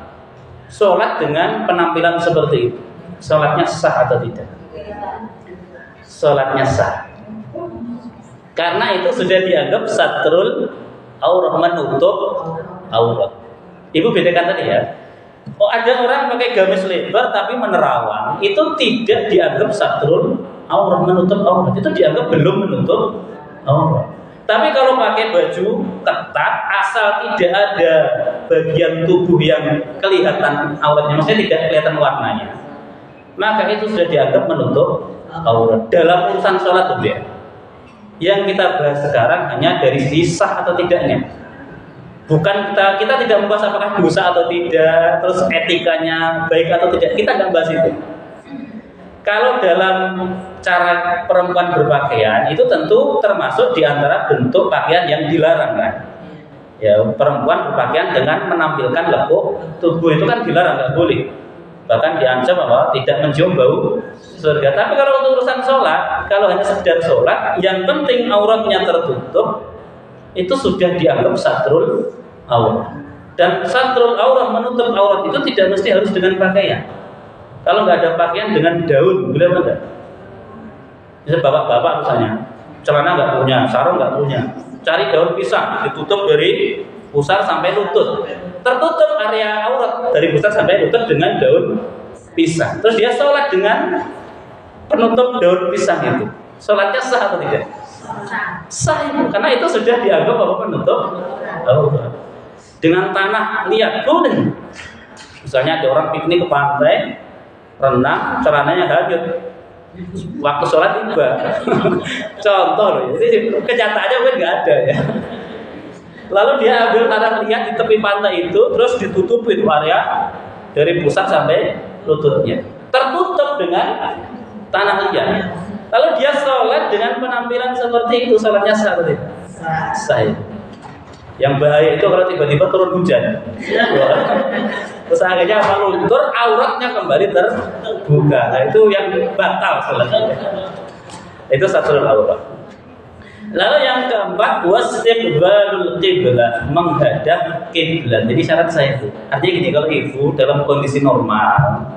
Sholat dengan penampilan seperti itu, sholatnya sah atau tidak? Sholatnya sah. Karena itu sudah dianggap satrul aurah, menutup aurat. Ibu bedakan tadi ya. Oh, ada orang pakai gamis lebar tapi menerawang, itu tidak dianggap satrul aurah, menutup aurat. Itu dianggap belum menutup aurat. Tapi kalau pakai baju ketat, asal tidak ada bagian tubuh yang kelihatan auratnya, maksudnya tidak kelihatan warnanya, maka itu sudah dianggap menutup aurat. Dalam urusan sholat tuh ya. Yang kita bahas sekarang hanya dari sah atau tidaknya. Bukan kita tidak membahas apakah dosa atau tidak, terus etikanya baik atau tidak. Kita nggak bahas itu. Kalau dalam cara perempuan berpakaian itu tentu termasuk diantara bentuk pakaian yang dilarang kan. Ya, perempuan berpakaian dengan menampilkan lekuk tubuh itu kan dilarang, nggak boleh. Bahkan diancam tidak mencium bau surga. Tapi kalau untuk urusan sholat, kalau hanya sekedar sholat, yang penting auratnya tertutup, itu sudah dianggap satrul aurat. Dan satrul aurat, menutup aurat itu tidak mesti harus dengan pakaian. Kalau nggak ada pakaian dengan daun, boleh enggak? Bisa bapak-bapak misalnya, celana nggak punya, sarung nggak punya, cari daun pisang, ditutup dari pusar sampai lutut, tertutup area aurat dari pusar sampai lutut dengan daun pisang. Terus dia sholat dengan penutup daun pisang itu, sholatnya sah atau tidak? Sah, karena itu sudah dianggap penutup aurat. Dengan tanah liat boleh. Misalnya ada orang piknik ke pantai, renang, celananya hanyut, waktu sholat tiba. Contoh loh, jadi kenyataannya mungkin nggak ada ya. Lalu dia ambil tanah liat di tepi pantai itu, terus ditutupin area dari pusat sampai lututnya, tertutup dengan tanah liat. Lalu dia sholat dengan penampilan seperti itu, sholatnya sah atau tidak? Sah. Yang bahaya itu kalau tiba-tiba turun hujan. Terus akhirnya luntur, auratnya kembali terbuka. Nah, itu yang batal sholatnya. Itu satrul aurat. Lalu yang keempat, wastiqbalul qiblah, menghadap kiblat. Jadi syarat saya itu, artinya gini, kalau ibu dalam kondisi normal,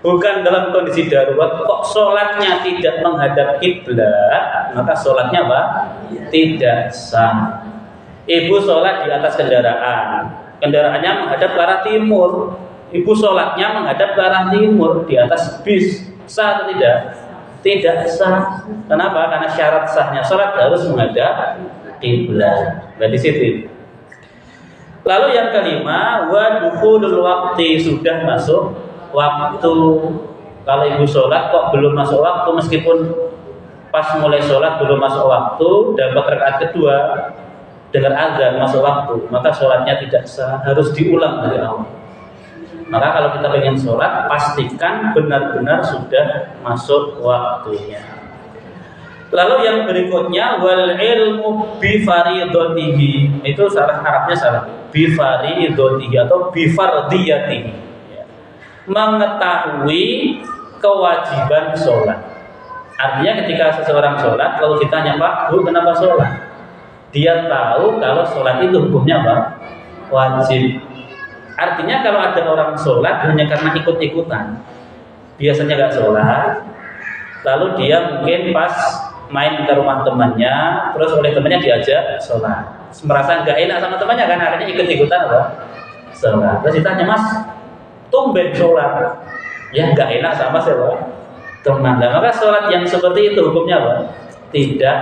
bukan dalam kondisi darurat, kok sholatnya tidak menghadap kiblat, maka sholatnya apa? Tidak sah. Ibu sholat di atas kendaraan, kendaraannya menghadap ke arah timur. Ibu sholatnya menghadap ke arah timur di atas bis, sah atau tidak? Tidak sah. Kenapa? Karena syarat sahnya sholat harus menghadap kiblat. Berarti situ. Lalu yang kelima, wa dukhulul waqti, sudah masuk waktu. Kalau ibu sholat kok belum masuk waktu, meskipun pas mulai sholat belum masuk waktu, dapat rakaat kedua dengar azan masuk waktu, maka sholatnya tidak sah, harus diulang dari awal. Maka kalau kita ingin sholat, pastikan benar-benar sudah masuk waktunya. Lalu yang berikutnya, wal ilmu bi faridatihi, itu salah Arabnya salah, bi faridatihi atau bi fardiyatihi, mengetahui kewajiban sholat. Artinya ketika seseorang sholat, kalau ditanya, Pak, Bu, kenapa sholat? Dia tahu kalau sholat itu hukumnya apa? Wajib. Artinya kalau ada orang sholat hanya karena ikut-ikutan, biasanya nggak sholat, lalu dia mungkin pas main ke rumah temannya, terus oleh temannya diajak sholat, merasa nggak enak sama temannya kan, akhirnya ikut-ikutan apa? Sholat. Terus ditanya, Mas, tumben sholat, ya nggak enak sama siapa? Teman. Nah, maka sholat yang seperti itu hukumnya apa? Tidak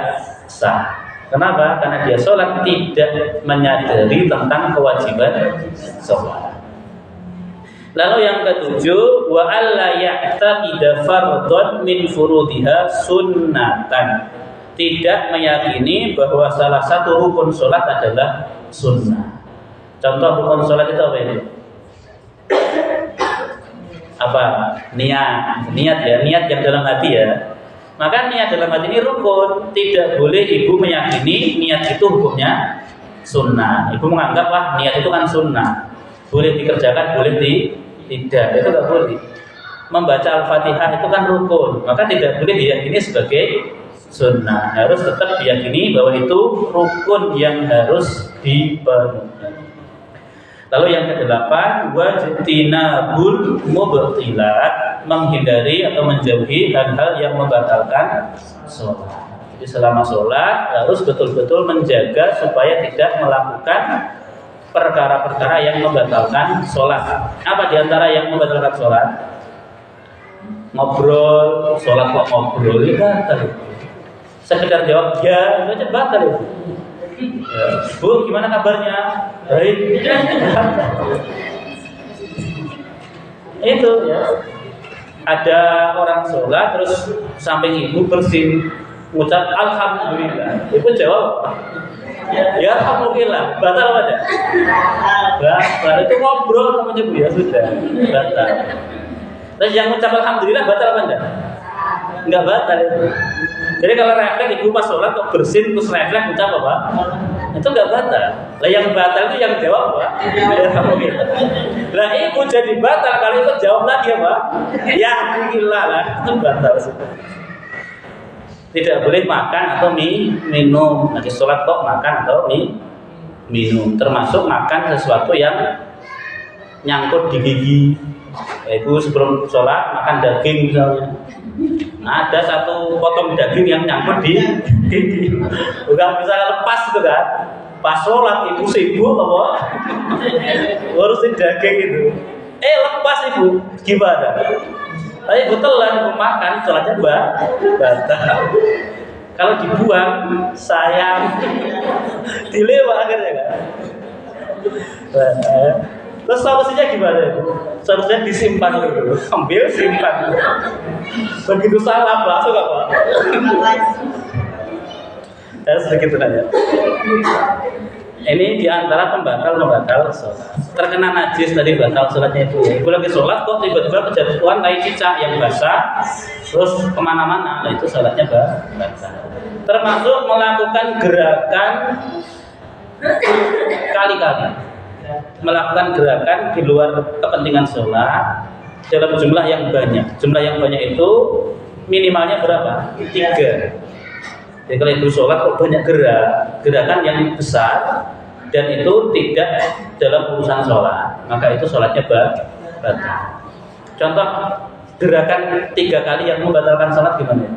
sah. Kenapa? Karena dia sholat tidak menyadari tentang kewajiban sholat. Lalu yang ketujuh, wa alla ya'taqida fardhan min furudiha sunnatan, tidak meyakini bahwa salah satu rukun sholat adalah sunnah. Contoh rukun sholat itu apa ini? Apa? Niat ya, niat yang dalam hati ya. Maka niat dalam hati ini rukun. Tidak boleh ibu meyakini niat itu hukumnya sunnah. Ibu menganggap, wah, niat itu kan sunnah, boleh dikerjakan, boleh tidak. Itu tidak boleh. Membaca Al-Fatihah itu kan rukun, maka tidak boleh diyakini sebagai sunnah. Harus tetap diyakini bahwa itu rukun yang harus dipenuhi. Lalu yang kedelapan, wajtinabul mubtilat, menghindari atau menjauhi hal-hal yang membatalkan sholat. Jadi selama sholat harus betul-betul menjaga supaya tidak melakukan perkara-perkara yang membatalkan sholat. Apa diantara yang membatalkan sholat? Ngobrol, sholat kok ngobrol, itu batal. Sekedar jawab ya, itu aja batal itu. Ya, Bu, gimana kabarnya? Baik. Itu ya. Ada orang sholat terus samping ibu bersin, ngucap alhamdulillah. Ibu jawab, ya alhamdulillah. Batal apa tidak? Batal. Itu ngobrol sama ibu ya sudah. Batal. Terus yang ngucap alhamdulillah batal apa enggak? Enggak batal itu. Jadi kalau refleks ibu pas sholat kok bersin terus refleks ucap apa? Itu enggak batal. Lah yang batal itu yang jawab apa? Alhamdulillah. Lah ibu jadi batal kalau itu jawab lagi apa? Ya alhamdulillah lah, itu batal. Tidak boleh makan atau minum. Lagi sholat kok makan atau minum. Termasuk makan sesuatu yang nyangkut di gigi. Ibu sebelum sholat makan daging misalnya. Nah, ada satu potong daging yang nyangkut di gigi. Udah bisa lepas itu kan. Pas sholat ibu sibuk apa? Ngurusin daging itu. Lepas ibu. Gimana? Tapi ibu telan, ibu makan, sholatnya batal. Kalau dibuang, sayang. Dilewat akhirnya kan. Terus solusinya gimana itu? Solusinya disimpan dulu, ambil simpan. Begitu salah langsung apa? Harus begitu aja. Ini diantara pembatal sholat. Terkena najis tadi batal sholatnya itu. Ibu lagi sholat kok tiba-tiba kejatuhan tai cicak yang basah, terus kemana-mana, itu sholatnya batal. Termasuk melakukan gerakan kali-kali. Melakukan gerakan di luar kepentingan sholat dalam jumlah yang banyak. Jumlah yang banyak itu minimalnya berapa? 3. Jadi kalau ibu sholat kok banyak gerakan yang besar dan itu tidak dalam urusan sholat, maka itu sholatnya batal. Contoh gerakan 3 kali yang membatalkan sholat gimana?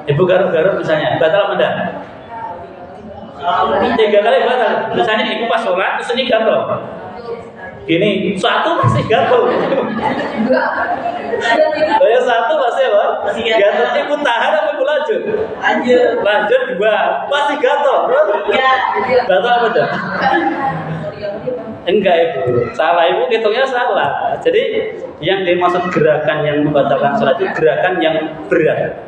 Ibu garuk-garuk misalnya, batal apa enggak? 3 kali batal. Misalnya ibu pas sholat terus ini gatal. Gini, 1 masih gatal. Saya 1 masih apa? Gatal. Ibu tahan apa ibu lanjut? Lanjut 2, masih gatal. Batal apa enggak? Enggak ibu, salah ibu, hitungnya salah. Jadi yang dimaksud gerakan yang membatalkan sholat itu gerakan yang berat.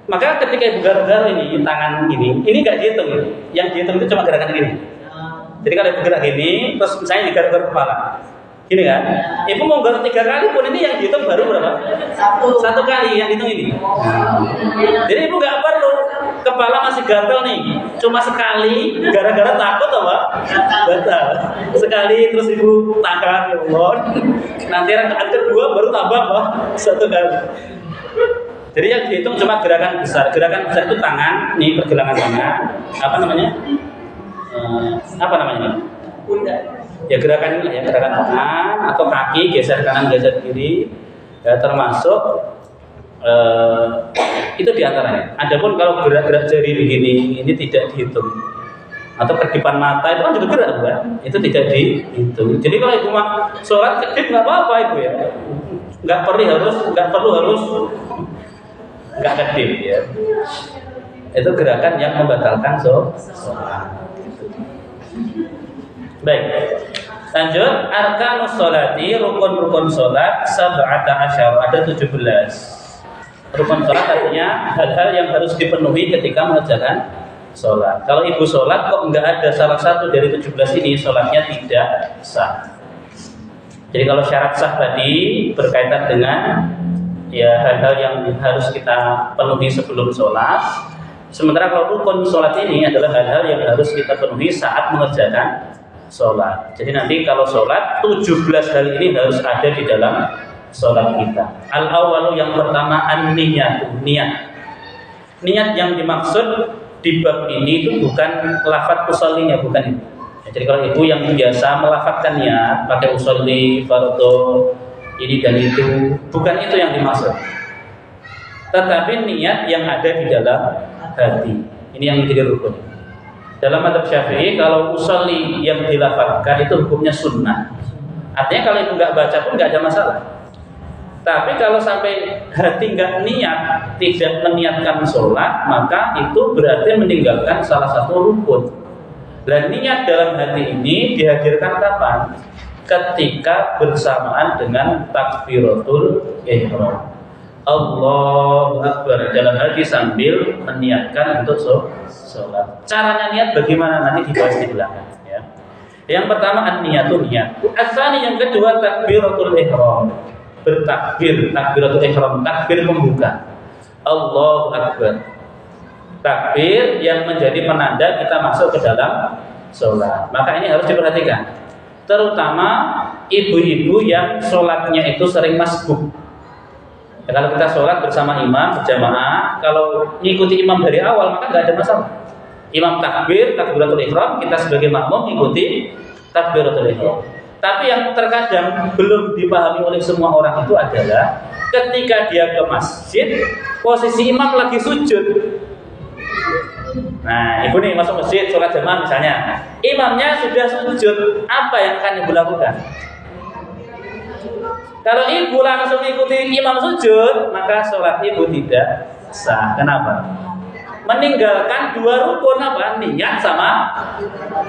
Maka ketika ibu garuk-garuk ini tangan ini enggak dihitung. Yang dihitung itu cuma gerakan ini. Jadi kalau ibu gerak gini, terus misalnya digaruk-garuk kepala, gini kan? Ibu mau garuk 3 kali pun ini yang dihitung baru berapa? 1 kali yang dihitung ini. Jadi ibu nggak perlu kepala masih gatal nih, cuma sekali gara-gara takut apa? Gatal. Sekali terus ibu tahan, ya Allah. Nanti rakaat kedua baru tambah apa? 1 kali. Jadi yang dihitung cuma gerakan besar. Gerakan besar itu tangan, nih pergelangan tangan. Apa namanya? Ya gerakan ini ya, gerakan tangan atau kaki geser kanan geser kiri, ya, termasuk itu diantaranya. Adapun kalau gerak-gerak jari begini ini tidak dihitung. Atau kedipan mata itu kan juga gerak kan? Itu tidak dihitung. Jadi kalau ibu mah sholat kedip nggak apa-apa ibu ya, nggak perlu harus nggak kedip ya. Itu gerakan yang membatalkan sholat. Baik, lanjut. Arkanus sholati, rukun-rukun sholat sab'ata asyar, ada 17. Rukun sholat artinya hal-hal yang harus dipenuhi ketika mengerjakan sholat. Kalau ibu sholat kok nggak ada salah satu dari 17 ini, sholatnya tidak sah. Jadi kalau syarat sah tadi berkaitan dengan ya hal-hal yang harus kita penuhi sebelum sholat. Sementara kalau rukun sholat ini adalah hal-hal yang harus kita penuhi saat mengerjakan sholat. Jadi nanti kalau sholat 17 hal ini harus ada di dalam sholat kita. Al-awalu yang pertama an-niyat. Niat yang dimaksud di bab ini itu bukan lafaz usollinya, bukan itu. Jadi kalau ibu yang biasa melafazkan niat pakai usolli, fardhu, ini dan itu, bukan itu yang dimaksud. Tetapi niat yang ada di dalam hati. Ini yang menjadi rukun. Dalam mazhab Syafi'i kalau usolli yang dilafazkan itu hukumnya sunnah. Artinya kalau ibu nggak baca pun nggak ada masalah. Tapi kalau sampai hati nggak niat, tidak meniatkan sholat, maka itu berarti meninggalkan salah satu rukun. Dan niat dalam hati ini dihadirkan kapan? Ketika bersamaan dengan takbiratul ihram. Allahu Akbar dalam hati sambil meniatkan untuk sholat. Caranya niat bagaimana nanti dibahas di belakang ya. Yang pertama an-niyatu niat. Asani yang kedua takbiratul ihram. Bertakbir, takbiratul ihram, takbir pembuka. Allahu Akbar. Takbir yang menjadi penanda kita masuk ke dalam sholat. Maka ini harus diperhatikan. Terutama ibu-ibu yang sholatnya itu sering masbuk. Ya, kalau kita sholat bersama imam berjamaah, kalau ngikuti imam dari awal maka nggak ada masalah. Imam takbir, takbiratul ihram, kita sebagai makmum ngikuti takbiratul ihram. Tapi yang terkadang belum dipahami oleh semua orang itu adalah ketika dia ke masjid, posisi imam lagi sujud. Nah, ibu nih masuk masjid sholat jamaah misalnya, imamnya sudah sujud, apa yang akan ibu lakukan? Kalau ibu langsung ikuti imam sujud, maka sholat ibu tidak sah. Kenapa? Meninggalkan 2 rukun apa? Niat sama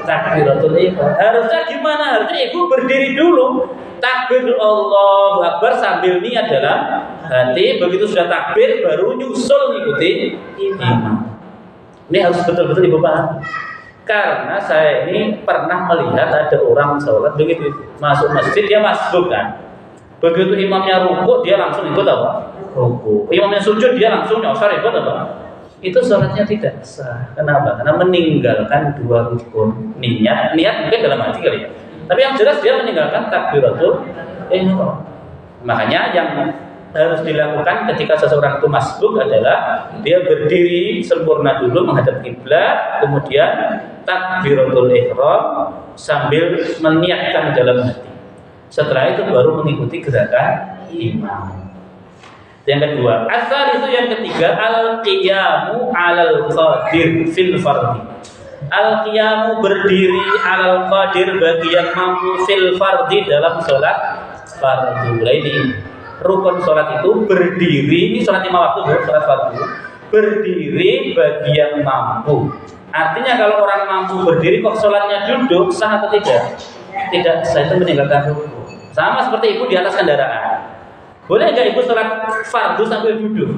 takbiratul ihram. Harusnya gimana? Harusnya ibu berdiri dulu, takbir Allahu Akbar sambil niat dalam hati. Begitu sudah takbir, baru nyusul mengikuti imam. Ini harus betul-betul ibu paham. Karena saya ini pernah melihat ada orang sholat begitu masuk masjid dia masbuk kan. Begitu imamnya rukuk dia langsung ikut apa? Rukuk. Imamnya sujud dia langsung nyosor ikut apa? Itu sholatnya tidak sah. Kenapa? Karena meninggalkan 2 rukun. Niat mungkin dalam hati kali ya. Tapi yang jelas dia meninggalkan takbiratul ihram. Makanya yang harus dilakukan ketika seseorang itu masbuk adalah dia berdiri sempurna dulu menghadap kiblat, kemudian takbiratul ihram sambil meniatkan dalam hati. Setelah itu baru mengikuti gerakan imam. Yang kedua, asal itu yang ketiga, al-qiyamu 'alal qadir fil fardhi. Al-qiyamu berdiri 'alal qadir bagi yang mampu fil fardhi dalam sholat fardu. Ini rukun sholat itu berdiri, ini sholat 5 waktu, sholat fardu. Berdiri bagi yang mampu. Artinya kalau orang mampu berdiri kok sholatnya duduk, sah atau tidak? Tidak sah, itu meninggalkan rukun. Sama seperti ibu di atas kendaraan. Boleh nggak ibu sholat fardu sambil duduk?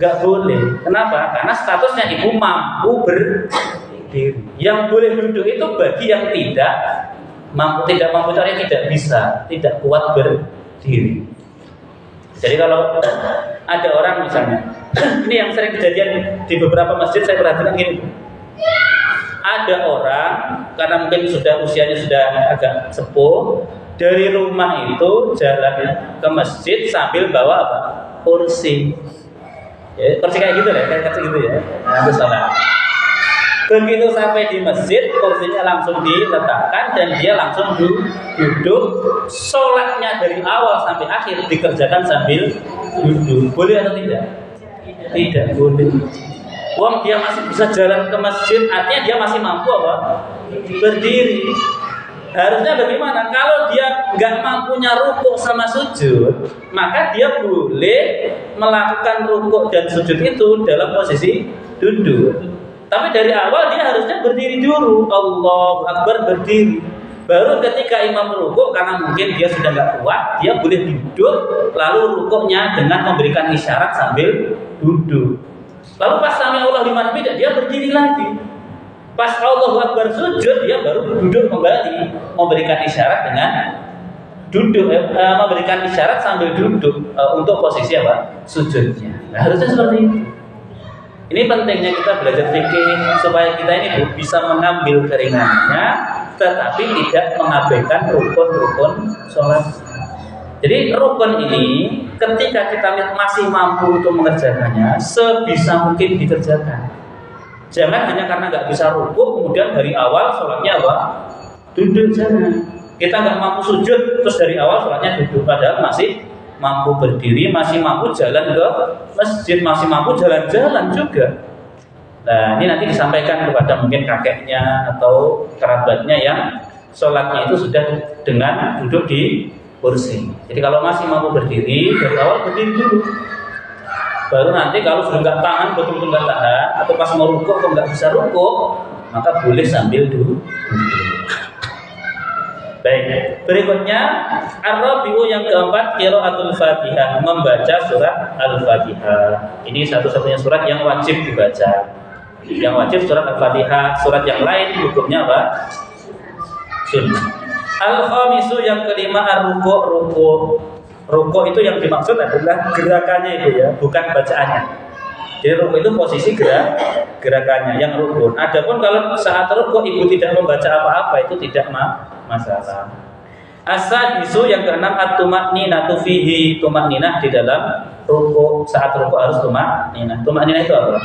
Nggak boleh. Kenapa? Karena statusnya ibu mampu berdiri. Yang boleh duduk itu bagi yang tidak mampu caranya tidak bisa, tidak kuat berdiri. Jadi kalau ada orang misalnya, ini yang sering kejadian di beberapa masjid saya perhatikan gini. Ada orang karena mungkin usianya sudah agak sepuh, dari rumah itu jalan ke masjid sambil bawa apa? Kursi. Ya, kursi kayak gitu kayak gitu ya. Nah, itu salah. Begitu sampai di masjid, kursinya langsung diletakkan dan dia langsung duduk. Sholatnya dari awal sampai akhir dikerjakan sambil duduk. Boleh atau tidak? Tidak boleh. Wong dia masih bisa jalan ke masjid, artinya dia masih mampu apa? Berdiri. Harusnya bagaimana? Kalau dia nggak mampunya rukuk sama sujud, maka dia boleh melakukan rukuk dan sujud itu dalam posisi duduk. Tapi dari awal dia harusnya berdiri dulu. Allahu Akbar, berdiri. Baru ketika imam rukuk, karena mungkin dia sudah nggak kuat, dia boleh duduk, lalu rukuknya dengan memberikan isyarat sambil duduk. Lalu pas sami Allah liman hamidah, dia berdiri lagi. Pas Allahu Akbar sujud, dia baru duduk kembali, memberikan isyarat dengan duduk, memberikan isyarat sambil duduk untuk posisi apa? Sujudnya. Nah, harusnya seperti itu. Ini pentingnya kita belajar fikih supaya kita ini bisa mengambil keringanannya, tetapi tidak mengabaikan rukun-rukun sholat. Jadi rukun ini ketika kita masih mampu untuk mengerjakannya, sebisa mungkin dikerjakan. Jangan hanya karena nggak bisa rukuk kemudian dari awal sholatnya apa? Duduk, jangan. Kita nggak mampu sujud terus dari awal sholatnya duduk, padahal masih mampu berdiri, masih mampu jalan ke masjid, masih mampu jalan-jalan juga. Nah, ini nanti disampaikan kepada mungkin kakeknya atau kerabatnya yang sholatnya itu sudah dengan duduk di kursi. Jadi kalau masih mampu berdiri, dari awal berdiri dulu. Baru nanti kalau sudah nggak tahan, betul-betul nggak tahan, atau pas mau rukuk kok nggak bisa rukuk, maka boleh sambil duduk. Baik, berikutnya Ar-Rabi'u yang keempat, qiraatul Fatihah, membaca surat Al-Fatihah. Ini satu-satunya surat yang wajib dibaca. Yang wajib surat Al-Fatihah, surat yang lain hukumnya apa? Sunnah. Al-Khamisu yang kelima, ar-ruku'. Ruku' itu yang dimaksud adalah gerakannya itu ya, bukan bacaannya. Jadi ruku' itu posisi gerakannya yang rukun. Adapun kalau saat ruku' ibu tidak membaca apa-apa itu tidak masalah. As-sadisu yang keenam, at-tumakninatu fihi, tumakninah di dalam ruku'. Saat ruku' harus tumakninah. Tumakninah itu apa?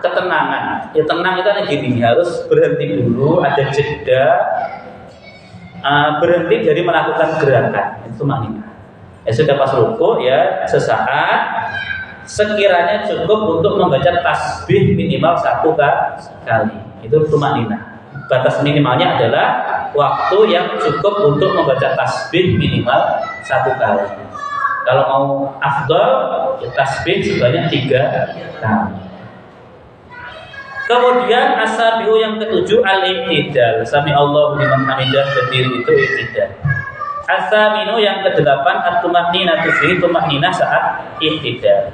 Ketenangan. Ya tenang itu kan gini, harus berhenti dulu, ada jeda, berhenti dari melakukan gerakan. Itu tumakninah. Ya sudah pas ruku' ya sesaat, sekiranya cukup untuk membaca tasbih minimal 1 kali. Itu tumakninah. Batas minimalnya adalah waktu yang cukup untuk membaca tasbih minimal 1 kali. Kalau mau afdal, ya tasbih sebanyak 3 kali. Kemudian as-sabi'u yang ketujuh, al-i'tidal. Sami Allahu liman hamidah, berdiri itu i'tidal. As-saminu yang kedelapan, at-tumakninatu fi, tumakninah saat i'tidal.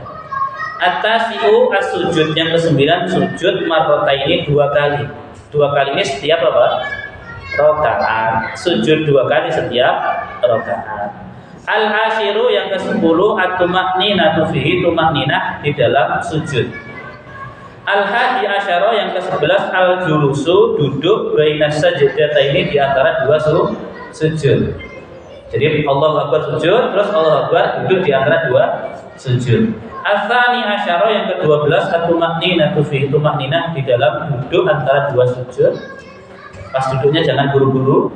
At-tasi'u as-sujud yang kesembilan, sujud marrataini 2 kali. 2 kali ini setiap apa? Rakaat. Sujud 2 kali setiap rakaat. Al-ashiru yang ke-10, at-tumakninatu fihi, tumakninah di dalam sujud. Al-hadi asyara yang ke-11, al-julusu, duduk bainas sajdataini, di antara 2 sujud. Jadi Allahu Akbar sujud, terus Allahu Akbar duduk di antara dua sujud. Asani asyara yang ke-12 at-tumakninatu fi tumakninah di dalam duduk antara dua sujud. Pas duduknya jangan buru-buru.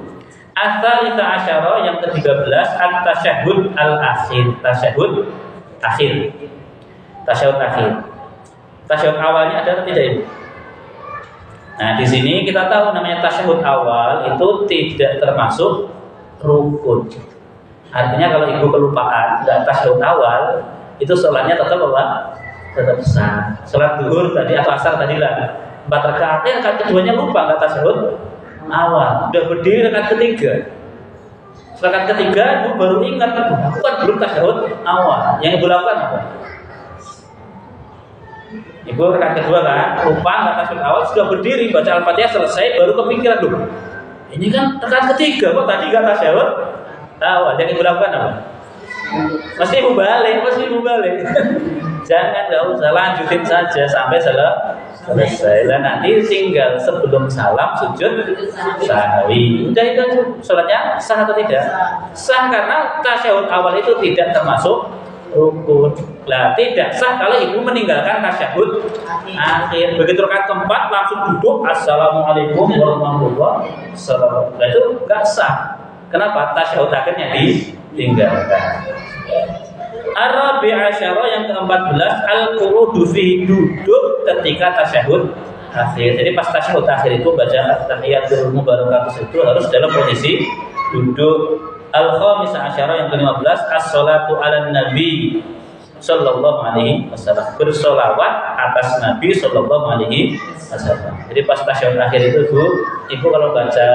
Asalisa asyara yang ke-13 at-tasyahhud al-akhir. Tasyahud akhir. Tasyahud akhir. Tasyahud awalnya ada atau tidak ini? Nah, di sini kita tahu namanya tasyahud awal itu tidak termasuk rukun. Artinya kalau ibu kelupaan nggak tasyahud awal, itu sholatnya tetap apa? Tetap sah. Sholat zuhur tadi atau asar tadi lah 4 rakaat, rakaat keduanya lupa nggak tasyahud awal. Udah berdiri rakaat ketiga. Rakaat ketiga ibu baru ingat, aku kan belum tasyahud awal. Yang ibu lakukan apa? Ibu rakaat kedua kan, lupa nggak tasyahud awal, sudah berdiri baca Al-Fatihah selesai, baru kepikiran dulu. Ini kan rakaat ketiga, kok tadi nggak tasyahud awal. Yang ibu lakukan apa? Mesti ibu balik. Jangan, nggak usah, lanjutin saja sampai selesai. Lah nanti tinggal sebelum salam sujud sahwi. Udah itu sholatnya sah atau tidak? Sah karena tasyahud awal itu tidak termasuk rukun. Lah tidak sah kalau ibu meninggalkan tasyahud akhir. Begitu rakaat keempat langsung duduk assalamualaikum warahmatullahi wabarakatuh. Nah itu nggak sah. Kenapa? Tasyahud akhirnya ditinggalkan. Arabi asyara yang ke-14 al-qu'udu fi, duduk ketika tasyahud akhir. Jadi pas tasyahud akhir itu baca at-tahiyatul mubarakatuh itu harus dalam posisi duduk. Al-khamis asyara yang ke-15 as-salatu ala nabi sallallahu alaihi wasallam, bersolawat atas Nabi sallallahu alaihi wasallam. Jadi pas tasyahud akhir itu ibu kalau baca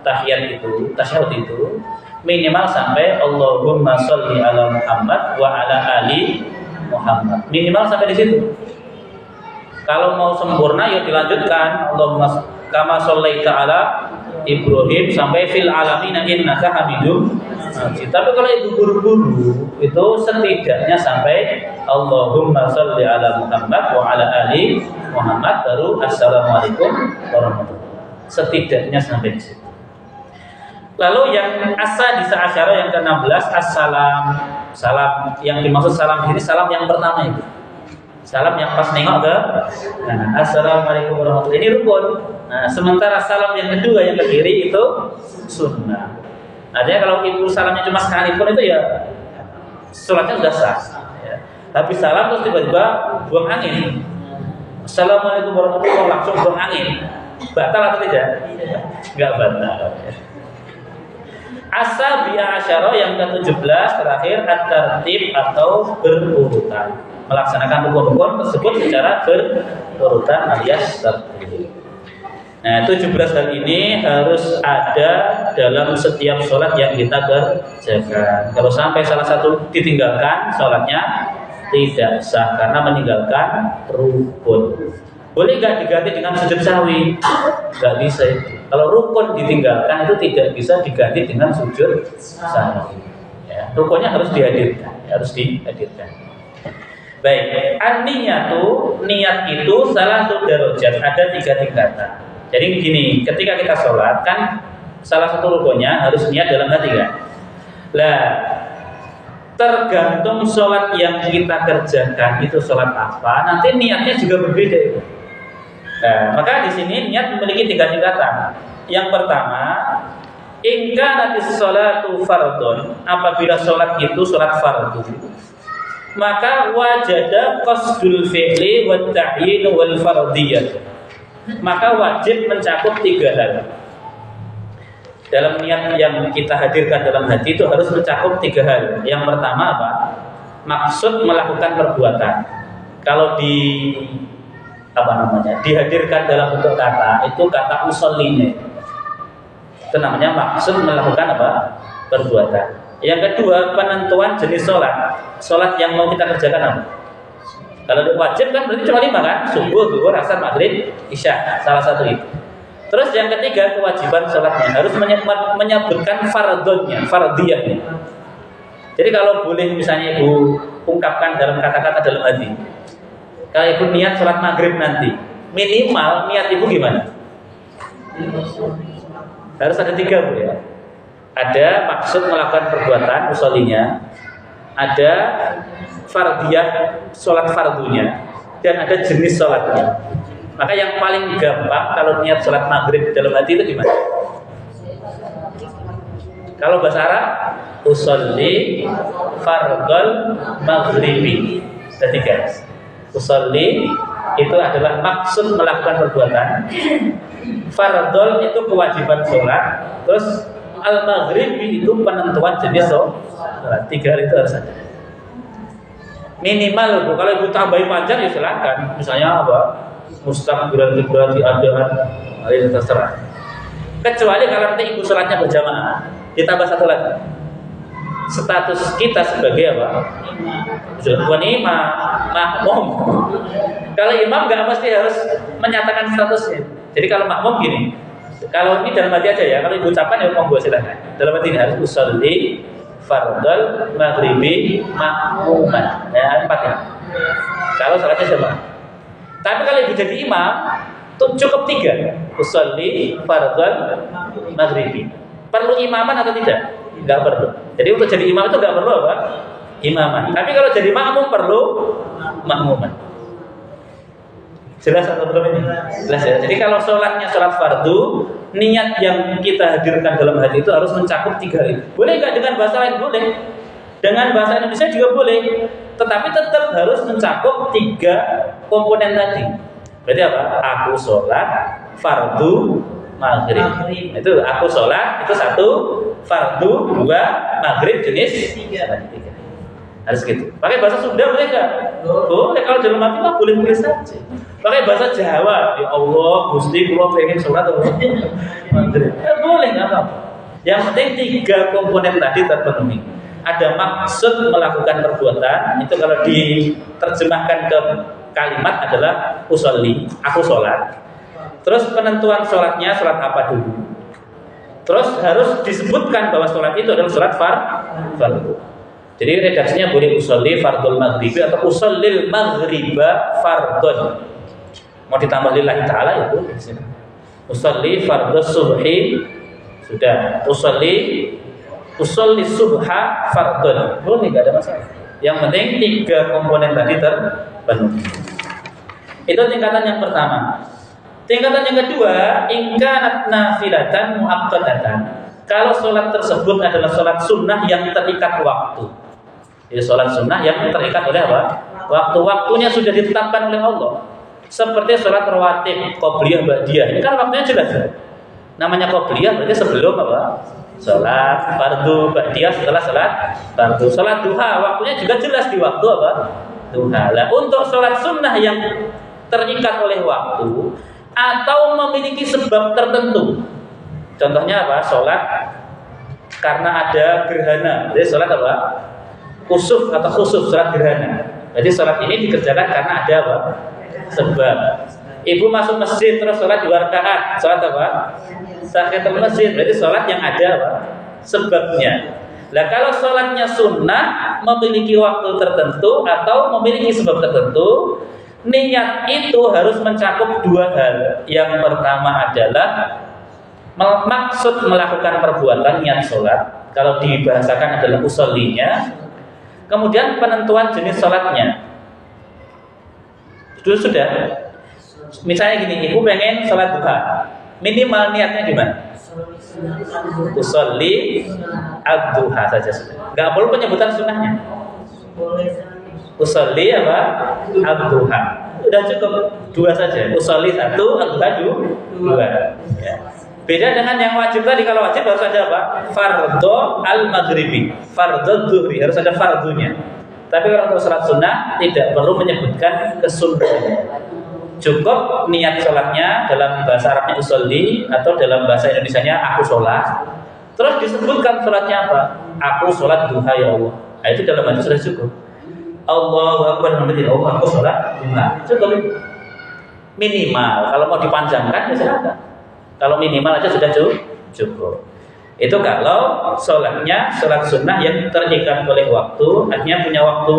tahiyat itu, tasyahud itu minimal sampai Allahumma sholli ala Muhammad wa ala ali Muhammad. Minimal sampai di situ. Kalau mau sempurna ya dilanjutkan Allahumma kama shollaita ala Ibrahim sampai fil alamin innaka hamidum majid. Tapi kalau ibu buru-buru itu setidaknya sampai Allahumma sholli ala Muhammad wa ala ali Muhammad, baru assalamualaikum warahmatullahi wabarakatuh. Setidaknya sampai di situ. Lalu yang as-sadisa asyara yang ke-16 as-salam. Salam yang dimaksud salam ini salam yang pertama itu. Salam yang pas nengok ke kanan. Assalamualaikum warahmatullahi wabarakatuh. Ini rukun. Nah, sementara salam yang kedua yang ke kiri itu sunnah. Artinya kalau ibu salamnya cuma sekali pun itu ya sholatnya sudah sah. Ya. Tapi salam terus tiba-tiba buang angin. Assalamualaikum warahmatullahi wabarakatuh, langsung buang angin. Batal atau tidak? Enggak batal. Asabiya asyara yang ke-17 terakhir at-tartib atau berurutan. Melaksanakan rukun-rukun tersebut secara berurutan alias tertib. Nah, 17 hal ini harus ada dalam setiap sholat yang kita kerjakan. Kalau sampai salah satu ditinggalkan, sholatnya tidak sah karena meninggalkan rukun. Boleh nggak diganti dengan sujud sahwi? Nggak bisa itu. Kalau rukun ditinggalkan itu tidak bisa diganti dengan sujud sahwi. Ya, rukunnya harus dihadirkan, Baik, an-niyatu, niat itu salah satu darajat, ada 3 tingkatan. Jadi begini, ketika kita sholat kan salah satu rukunnya harus niat dalam hati kan. Lah, tergantung sholat yang kita kerjakan itu sholat apa, nanti niatnya juga berbeda itu. Nah, maka di sini niat memiliki 3 tingkatan. Yang pertama, in kanatis sholatu fardhon, apabila sholat itu sholat fardu, maka wajada qasdul fi'li wa ta'yin wal fardiyah. Maka wajib mencakup 3 hal. Dalam niat yang kita hadirkan dalam hati itu harus mencakup 3 hal. Yang pertama apa? Maksud melakukan perbuatan. Kalau dihadirkan dalam bentuk kata, itu kata usolline. Itu namanya maksud melakukan apa? Perbuatan. Yang kedua, penentuan jenis sholat. Sholat yang mau kita kerjakan apa? Kalau wajib kan berarti cuma 5 kan? Subuh, zuhur, asar, maghrib, isya. Salah satu itu. Terus yang ketiga, kewajiban sholatnya harus menyebutkan fardhonnya, fardiyahnya. Jadi kalau boleh misalnya ibu ungkapkan dalam kata-kata dalam hati, kalau ibu niat sholat maghrib nanti, minimal niat ibu gimana? Harus ada 3 bu ya. Ada maksud melakukan perbuatan usollinya, ada fardiyah sholat fardunya, dan ada jenis sholatnya. Maka yang paling gampang kalau niat sholat maghrib dalam hati itu gimana? Kalau bahasa Arab, usolli fardal maghribi. Ada 3. Usolli itu adalah maksud melakukan perbuatan. Fardal itu kewajiban sholat. Terus al-maghribi itu penentuan jenis sholat. 3 hal itu harus ada. Minimal Bu, kalau Ibu tambahin panjang ya silakan. Misalnya apa? Mustaqbilan qiblat adaan, itu terserah. Kecuali kalau nanti Ibu sholatnya berjamaah, ditambah satu lagi. Status kita sebagai apa? Bukan imam, makmum. Kalau imam nggak mesti harus menyatakan statusnya. Jadi kalau makmum gini, kalau ini dalam hati aja ya. Kalau Ibu ucapkan ya monggo silakan. Dalam hati ini harus usolli fardal maghribi makmuman. Ya, 4 ya. Kalau sholatnya jamaah. Tapi kalau Ibu jadi imam, tuh cukup 3. Usolli fardal maghribi. Perlu imaman atau tidak? Enggak perlu. Jadi untuk jadi imam itu enggak perlu apa? Imaman. Tapi kalau jadi makmum perlu makmuman. Jelas atau belum ini? Jelas ya. Jadi kalau sholatnya sholat fardu, niat yang kita hadirkan dalam hati itu harus mencakup 3 hal. Boleh enggak dengan bahasa lain? Boleh. Dengan bahasa Indonesia juga boleh. Tetapi tetap harus mencakup 3 komponen tadi. Berarti apa? Aku sholat fardu maghrib. Itu aku sholat itu 1, fardu 2, maghrib jenis 3. Harus gitu. Pakai bahasa Sunda boleh nggak? Boleh. Kalau dalam hati mah boleh-boleh saja. Pakai bahasa Jawa, ya Allah, Gusti, gua pengen sholat maghrib. Boleh nggak apa? Yang penting 3 komponen tadi terpenuhi. Ada maksud melakukan perbuatan, itu kalau diterjemahkan ke kalimat adalah usolli, aku sholat. Terus penentuan sholatnya, sholat apa dulu. Terus harus disebutkan bahwa sholat itu adalah sholat fardu. Jadi redaksinya boleh usolli fardul maghribi atau usallil maghriba fardun. Mau ditambah lillahi ta'ala ya boleh. Usolli fardus subhi, sudah. Usolli subha fardun, boleh, nggak ada masalah. Yang penting 3 komponen tadi terpenuhi. Itu tingkatan yang pertama. Tingkatan yang kedua, ingkanat nafilatan muaqqadatan. Kalau sholat tersebut adalah sholat sunnah yang terikat waktu. Jadi sholat sunnah yang terikat oleh apa? Waktu-waktunya sudah ditetapkan oleh Allah. Seperti sholat rawatib, qobliyah, ba'diyah. Ini kan waktunya jelas. Namanya qobliyah berarti sebelum apa? Sholat fardu, ba'diyah setelah sholat fardu. Sholat duha waktunya juga jelas di waktu apa? Duha. Nah, untuk sholat sunnah yang terikat oleh waktu atau memiliki sebab tertentu. Contohnya apa? Sholat karena ada gerhana. Jadi sholat apa? Kusuf atau khusuf, sholat gerhana. Jadi sholat ini dikerjakan karena ada apa? Sebab. Ibu masuk masjid terus sholat 2 rakaat. Sholat apa? Tahiyatul masjid. Berarti sholat yang ada apa? Sebabnya. Nah kalau sholatnya sunnah memiliki waktu tertentu atau memiliki sebab tertentu, niat itu harus mencakup 2 hal. Yang pertama adalah maksud melakukan perbuatan niat sholat. Kalau dibahasakan adalah usollinya. Kemudian penentuan jenis sholatnya. Sudah. Misalnya gini, ibu pengen sholat duha, minimal niatnya gimana? Usolli ad-duha saja sudah. Gak perlu penyebutan sunnahnya. Usolli apa? Ad-duha. Udah cukup 2 saja. Usolli 1, ad-duha 2. Ya. Beda dengan yang wajib tadi. Kalau wajib harus ada apa? Fardhu al-maghribi, fardhu dhuhri, harus ada fardunya. Tapi kalau untuk sholat sunnah tidak perlu menyebutkan kesunnahan. Cukup niat sholatnya dalam bahasa Arabnya usolli atau dalam bahasa Indonesianya aku sholat. Terus disebutkan sholatnya apa? Aku sholat duha ya Allah. Nah, itu dalam hati sudah cukup. Allahu Akbar, Allah, aku sholat duha. Cukup. Minimal. Kalau mau dipanjangkan ya silakan. Kalau minimal aja sudah cukup. Itu kalau sholatnya sholat sunnah yang terikat oleh waktu, artinya punya waktu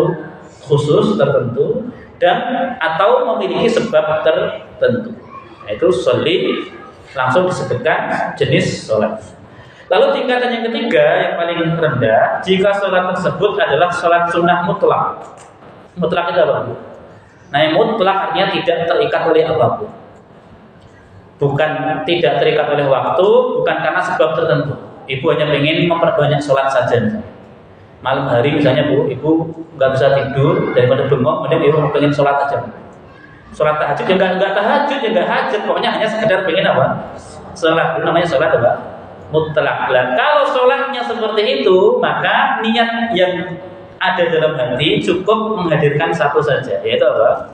khusus tertentu dan atau memiliki sebab tertentu. Nah, itu sholli langsung disebutkan jenis sholat. Lalu tingkatan yang ketiga yang paling rendah, jika sholat tersebut adalah sholat sunnah mutlak. Mutlak itu apa? Nah, yang mutlak artinya tidak terikat oleh apapun. Bukan tidak terikat oleh waktu, bukan karena sebab tertentu. Ibu hanya ingin memperbanyak sholat saja. Malam hari misalnya ibu nggak bisa tidur daripada bengong, kemudian ibu pengen sholat aja. Sholat tahajud ya nggak tahajud ya nggak hajat, pokoknya hanya sekedar pengen apa? Sholat, itu namanya sholat apa? Mutlak. Nah, kalau sholatnya seperti itu, maka niat yang ada dalam hati cukup menghadirkan satu saja, yaitu apa?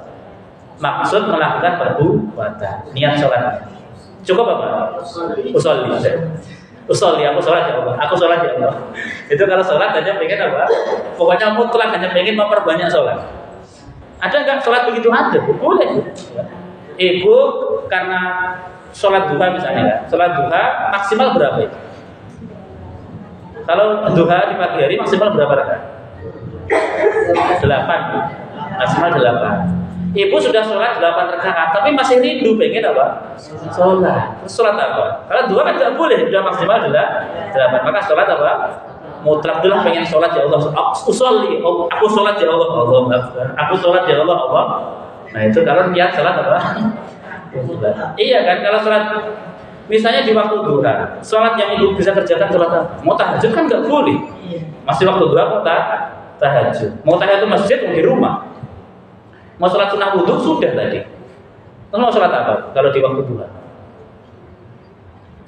Maksud melakukan perbuatan, niat sholatnya. Cukup apa? Usolli. Usolli, aku sholat ya Allah. Aku sholat ya Allah. Itu kalau sholat hanya pengen apa? Pokoknya mutlak hanya pengen memperbanyak sholat. Ada nggak sholat begitu? Ada, boleh. Ibu karena sholat duha misalnya, sholat duha maksimal berapa itu? Kalau duha di pagi hari maksimal berapa rakaat? 8, maksimal 8. Ibu sudah sholat 8 rakaat, tapi masih rindu pengen apa? Sholat. Terus sholat apa? Kalau duha kan tidak boleh, sudah maksimal 8. Maka sholat apa? Mutlak dulu pengen sholat ya Allah. Aku sholat ya Allah. Aku sholat ya Allah. Nah itu kalau niat sholat apa? Iya kan, kalau sholat misalnya di waktu duha, sholat yang ibu bisa kerjakan sholat apa? Mau tahajud kan nggak boleh. Masih waktu duha mau tahajud. Mau tahajud masjid di rumah. Mau sholat sunnah wudhu sudah tadi. Terus mau sholat apa? Kalau di waktu duha,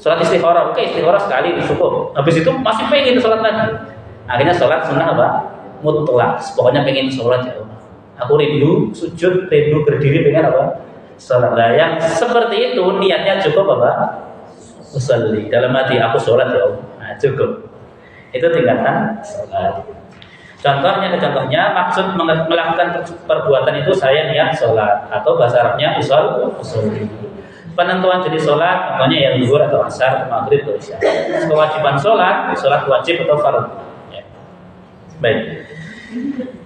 sholat istikharah, oke istikharah sekali cukup. Habis itu masih pengen sholat lagi. Akhirnya sholat sunnah apa? Mutlak. Pokoknya pengen sholat ya Allah. Aku rindu sujud, rindu berdiri pengen apa? Sholat. Nah, yang seperti itu niatnya cukup apa? Usolli. Dalam hati aku sholat ya Allah. Nah, cukup. Itu tingkatan sholat. Contohnya maksud melakukan perbuatan itu saya niat sholat atau bahasa Arabnya usolli. Penentuan jenis sholat contohnya yang zuhur atau asar, maghrib atau isya. Kewajiban sholat wajib atau fardhu. Ya. Baik.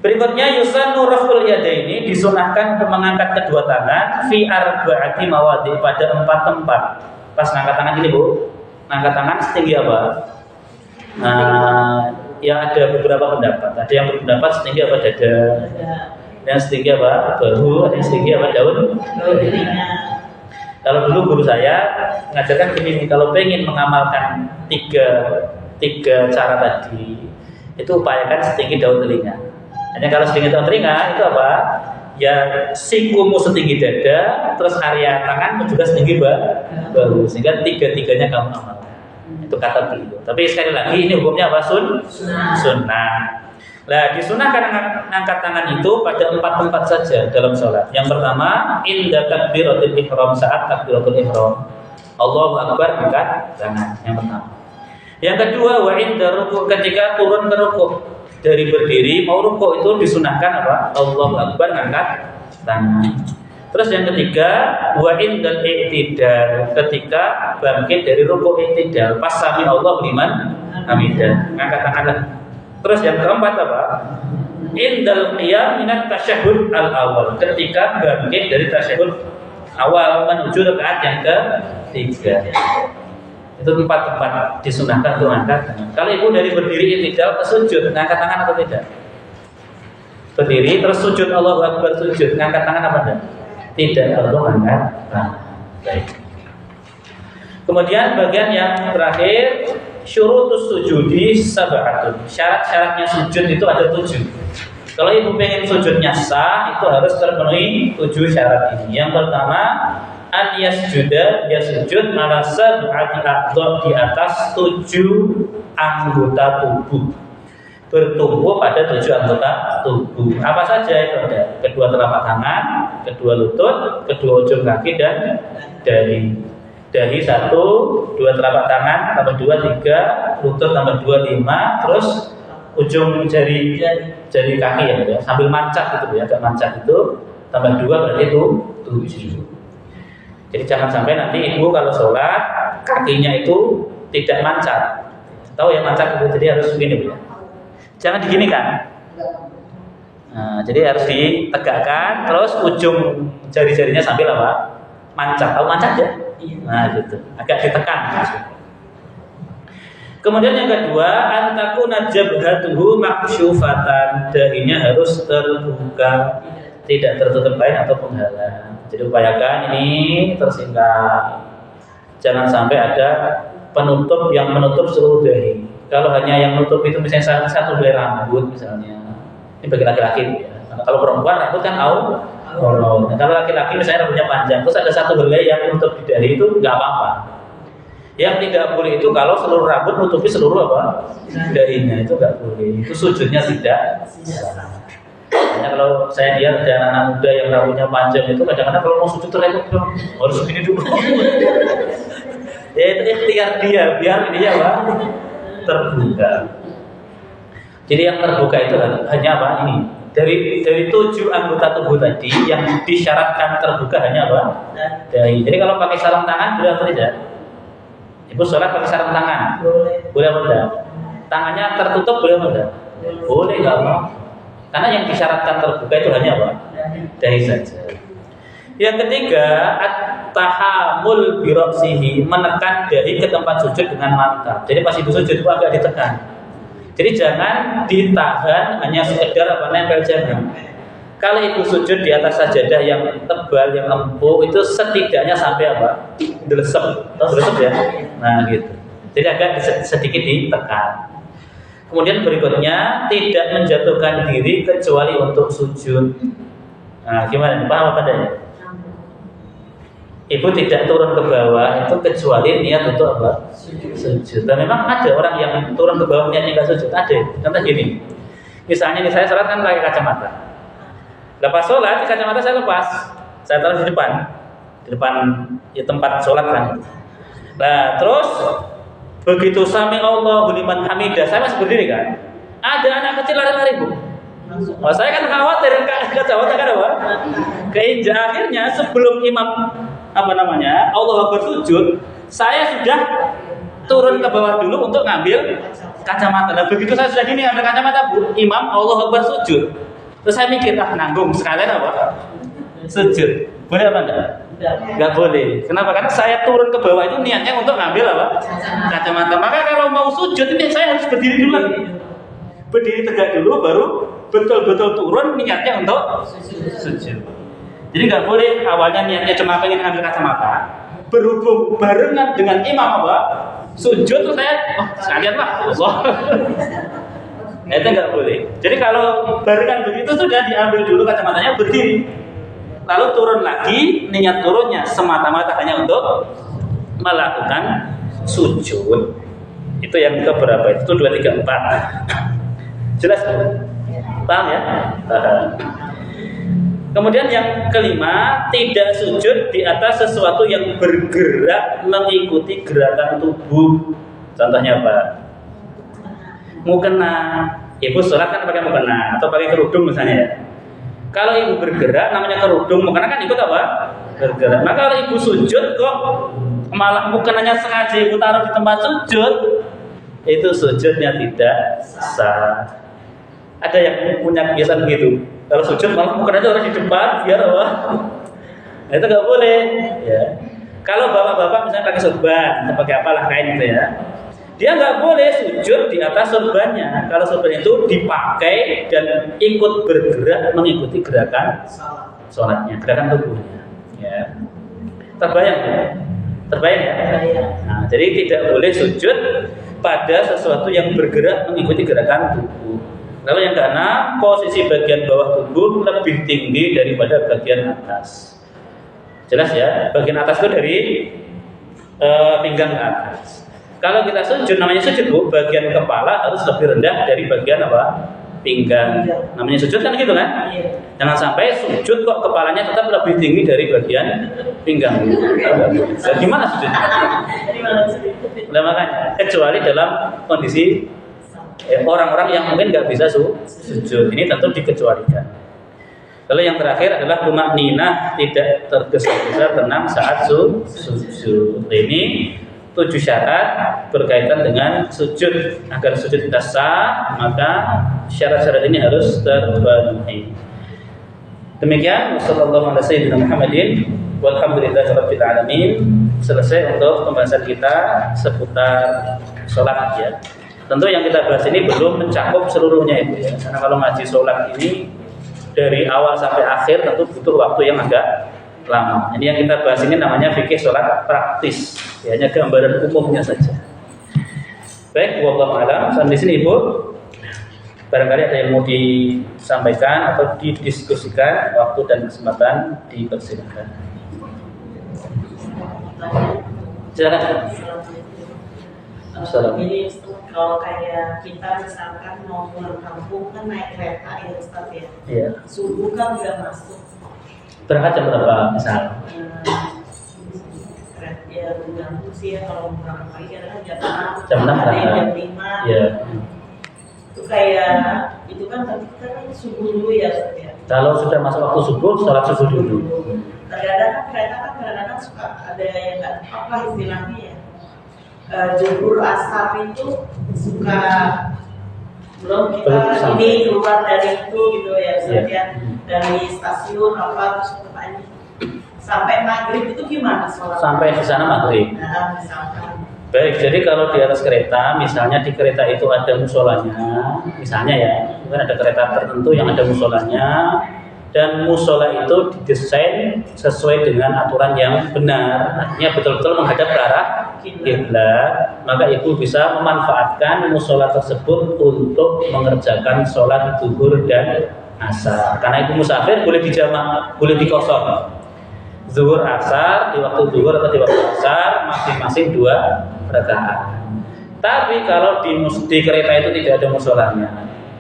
Berikutnya yusannu raf'ul yadaini, disunahkan mengangkat kedua tangan fi arba'ati mawadhi, pada 4 tempat. Pas ngangkat tangan ini Bu, ngangkat tangan setinggi apa? Yang ada beberapa pendapat. Ada yang berpendapat setinggi apa dada, yang setinggi apa bahu, ada yang setinggi apa daun. Kalau dulu guru saya mengajarkan begini, kalau pengen mengamalkan tiga cara tadi, itu upayakan setinggi daun telinga. Hanya kalau setinggi daun telinga itu apa? Ya sikumu setinggi dada, terus area tanganmu juga setinggi bahu, sehingga tiga-tiganya kamu amalkan. Itu kata beliau. Tapi sekali lagi ini hukumnya apa? Sunnah. Nah, disunahkan angkat tangan itu pada 4 tempat saja dalam sholat. Yang pertama, inda takbiratul ihram, saat takbiratul ihram, Allahu Akbar, angkat tangan. Yang pertama. Yang kedua, wa inda ruku', ketika turun ke ruku', dari berdiri mau ruku' itu disunahkan apa? Allahu Akbar, angkat tangan. Terus yang ketiga, wa indal i'tidal, ketika bangkit dari ruku' i'tidal, pas sami Allahu liman hamidah, angkat tangan lagi. Terus yang keempat apa? Indal qiyam minat tasyahud al-awwal, ketika bangkit dari tasyahud awal menuju rakaat yang ketiga. Itu 4 tempat disunahkan untuk angkat tangan. Kalau ibu dari berdiri i'tidal ke sujud, angkat tangan atau tidak? Berdiri terus sujud, Allahu Akbar, sujud, angkat tangan apa enggak? Tidak, Allah angkat tangan. Baik. Kemudian bagian yang terakhir, syurutus sujudi sab'atun. Syarat-syaratnya sujud itu ada 7. Kalau ibu pengen sujudnya sah, itu harus terpenuhi 7 syarat ini. Yang pertama, an yasjuda, dia sujud ala sab'ati a'dha, di atas 7 anggota tubuh. Bertumbuh pada 7 anggota tubuh. Apa saja itu ada? Kedua telapak tangan, kedua lutut, kedua ujung kaki, dan dahi. Dahi 1, 2 telapak tangan, tambah 2, 3, lutut tambah 2, 5, terus ujung jari kaki ya, sambil mancap gitu ya, agak mancap itu, tambah 2 berarti itu 7. Jadi jangan sampai nanti ibu kalau sholat kakinya itu tidak mancap. Tahu ya mancap itu, jadi harus begini ya. Jangan diginikan. Nah, jadi harus ditegakkan, terus ujung jari-jarinya sambil apa? Mancap. Tahu mancap ya? Nah, gitu. Agak ditekan. Kemudian yang kedua, antakuna jabhatuhu maksyufatan, dahinya harus terbuka, tidak tertutup kain atau penghalang. Jadi upayakan ini tersingkap. Jangan sampai ada penutup yang menutup seluruh dahi. Kalau hanya yang menutup itu misalnya satu helai rambut misalnya, ini bagi laki-laki ya. Kalau perempuan rambut kan aurat. Nah, kalau laki-laki misalnya rambutnya panjang, terus ada satu helai yang menutup di dahi itu nggak apa-apa. Yang tidak boleh itu kalau seluruh rambut menutupi seluruh apa? Dahinya, itu nggak boleh. Itu sujudnya tidak sah. Hanya kalau saya lihat ada anak muda yang rambutnya panjang itu kadang-kadang kalau mau sujud terlempar harus begini dulu. Ya itu ikhtiar dia biar ini apa? Terbuka. Jadi yang terbuka itu hanya apa? Ini dari 7 anggota tubuh tadi yang disyaratkan terbuka hanya apa? Dahi. Jadi kalau pakai sarung tangan boleh atau tidak? Ibu sholat pakai sarung tangan, boleh apa tidak? Tangannya tertutup boleh apa tidak? Boleh nggak mau? Karena yang disyaratkan terbuka itu hanya apa? Dahi saja. Yang ketiga, at-tahamul biraqsihi, menekan dahi ke tempat sujud dengan mantap. Jadi pas ibu sujud itu agak ditekan. Jadi jangan ditahan hanya sekedar apa nempel jangan. Kalau ibu sujud di atas sajadah yang tebal, yang empuk, itu setidaknya sampai apa? Delesep, delesep ya. Nah gitu. Jadi agak sedikit ditekan. Kemudian berikutnya tidak menjatuhkan diri kecuali untuk sujud. Nah gimana? Paham apa adanya? Ibu tidak turun ke bawah itu kecuali niat untuk apa? Sujud. Dan memang ada orang yang turun ke bawah niatnya nggak sujud. Ada. Contoh gini. Misalnya nih saya sholat kan pakai kacamata. Lepas sholat, kacamata saya lepas, saya taruh di depan ya, tempat sholat kan. Nah, terus begitu sami Allahu liman hamidah, saya masih berdiri kan. Ada anak kecil lari-lari bu. Oh, saya kan khawatir kacamata kan apa? Keinjak akhirnya sebelum imam Allah bersujud, saya sudah turun ke bawah dulu untuk ngambil kacamata. Nah, begitu saya sudah gini ambil kacamata bu, imam Allah bersujud. Terus saya mikir, nanggung sekalian apa? Sujud. Boleh apa enggak? Enggak boleh. Kenapa? Karena saya turun ke bawah itu niatnya untuk ngambil apa? Kacamata. Maka kalau mau sujud ini saya harus berdiri dulu lagi. Berdiri tegak dulu baru betul-betul turun niatnya untuk sujud. Jadi enggak boleh awalnya niatnya cuma pengen ngambil kacamata. Berhubung barengan dengan imam apa? Sujud terus saya, sekalian lah. Itu nggak boleh. Jadi kalau barengan begitu sudah diambil dulu kacamatanya berdiri, lalu turun lagi, niat turunnya semata-mata hanya untuk melakukan sujud. Itu yang keberapa? Itu 2, 3, 4. Jelas? Paham ya? Kemudian yang kelima, tidak sujud di atas sesuatu yang bergerak mengikuti gerakan tubuh. Contohnya apa? Mukena. Ibu sholat kan pakai mukena atau pakai kerudung misalnya ya. Kalau ibu bergerak namanya kerudung, mukena kan ikut apa? Bergerak. Nah kalau ibu sujud kok malah mukenanya sengaja ibu taruh di tempat sujud, itu sujudnya tidak sah. Ada yang punya kebiasaan begitu. Kalau sujud malah mukenanya orang di depan biar apa? Nah, itu nggak boleh. Ya. Kalau bapak-bapak misalnya pakai sorban atau pakai apalah kain itu ya. Dia nggak boleh sujud di atas sorbannya. Kalau sorban itu dipakai dan ikut bergerak mengikuti gerakan sholatnya, gerakan tubuhnya. Ya. Terbayang ya? Terbayang ya? Nah, jadi tidak boleh sujud pada sesuatu yang bergerak mengikuti gerakan tubuh. Lalu yang keenam, posisi bagian bawah tubuh lebih tinggi daripada bagian atas. Jelas ya? Bagian atas itu dari pinggang ke atas. Kalau kita sujud, namanya sujud bu, bagian kepala harus lebih rendah dari bagian apa? Pinggang. Namanya sujud kan gitu kan? Jangan sampai sujud kok kepalanya tetap lebih tinggi dari bagian pinggang. Nah, gimana sujudnya? Nah, makanya kecuali dalam kondisi orang-orang yang mungkin nggak bisa sujud, ini tentu dikecualikan. Lalu yang terakhir adalah tumakninah, tidak tergesa-gesa tenang saat sujud. Ini 7 syarat berkaitan dengan sujud. Agar sujud kita sah, maka syarat-syarat ini harus terpenuhi. Demikian, wassalamualaikum warahmatullahi wabarakatuh. Walhamdulillahirabbil alamin. selesai untuk pembahasan kita seputar sholat ya. Tentu yang kita bahas ini belum mencakup seluruhnya Ibu ya. Karena kalau ngaji sholat ini dari awal sampai akhir tentu butuh waktu yang agak lama. Ini yang kita bahas ini namanya fikih sholat praktis. Ya, hanya gambaran umumnya saja. Baik, wallahu a'lam. Sampai di sini Ibu. Barangkali ada yang mau disampaikan atau didiskusikan, waktu dan kesempatan dipersilakan. Silakan. Jadi kalau kayak kita misalkan mau pulang kampung kan naik kereta ya Ustaz ya. Iya. Subuh kan udah masuk. Berangkat jam berapa misal? Ya tergantung sih ya, kalau berangkat pagi kadang jam 6. Jam 6 ada yang berangkat. jam 5. Iya. Itu kayak itu kan tapi kita kan subuh dulu ya Ustaz ya. Kalau sudah masuk waktu subuh, sholat subuh dulu. Kadang-kadang kan kereta kan kadang-kadang suka ada yang nggak apa istilahnya ya. Zuhur asar itu suka belum kita ini keluar dari itu gitu ya Ustaz ya, dari stasiun apa terus katanya sampai maghrib itu gimana sholat? Sampai di sana maghrib. Nah, misalkan. Baik, jadi kalau di atas kereta, misalnya di kereta itu ada musolanya, misalnya ya, kan ada kereta tertentu yang ada musolanya, dan musola itu didesain sesuai dengan aturan yang benar, artinya betul-betul menghadap ke arah kiblat, maka ibu bisa memanfaatkan musola tersebut untuk mengerjakan sholat zuhur dan asar. Karena ibu musafir boleh dijamak, boleh dikosor. Zuhur asar di waktu zuhur atau di waktu asar masing-masing 2 rakaat. Tapi kalau di kereta itu tidak ada musolanya,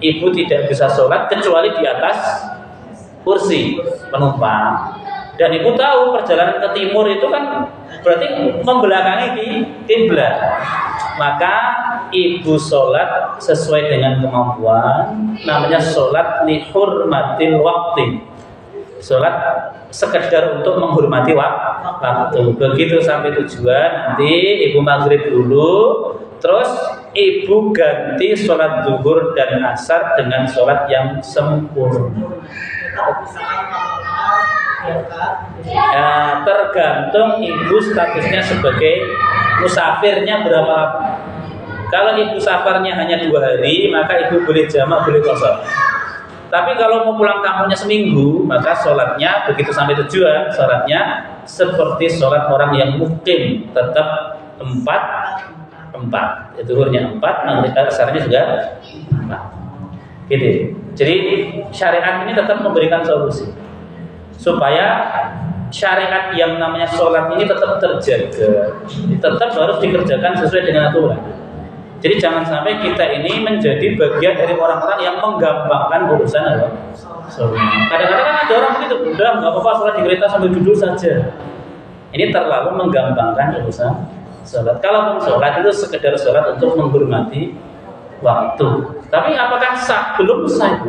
ibu tidak bisa sholat kecuali di atas kursi penumpang. Dan ibu tahu perjalanan ke timur itu kan berarti membelakangi di kiblat. Maka ibu sholat sesuai dengan kemampuan, namanya sholat li hurmatil waqti. Sholat sekedar untuk menghormati waktu. Begitu sampai tujuan, nanti ibu maghrib dulu, terus ibu ganti sholat zuhur dan asar dengan sholat yang sempurna. Ya, tergantung ibu statusnya sebagai musafirnya berapa. Kalau ibu safarnya hanya 2 hari, maka ibu boleh jamak, boleh kosor. Tapi kalau mau pulang kampungnya seminggu, maka sholatnya begitu sampai tujuan, sholatnya seperti sholat orang yang mukim, tetap 4. Zuhurnya 4, maghrib asarnya juga 4. Gitu. Jadi syariat ini tetap memberikan solusi supaya syariat yang namanya sholat ini tetap terjaga, tetap harus dikerjakan sesuai dengan aturan. Jadi jangan sampai kita ini menjadi bagian dari orang-orang yang menggampangkan urusan apa? Sholat. Kadang-kadang kan ada orang begitu, udah nggak apa-apa sholat di kereta sambil duduk saja. Ini terlalu menggampangkan urusan sholat. Kalaupun sholat itu sekedar sholat untuk menghormati waktu. Tapi apakah sah? Belum sah.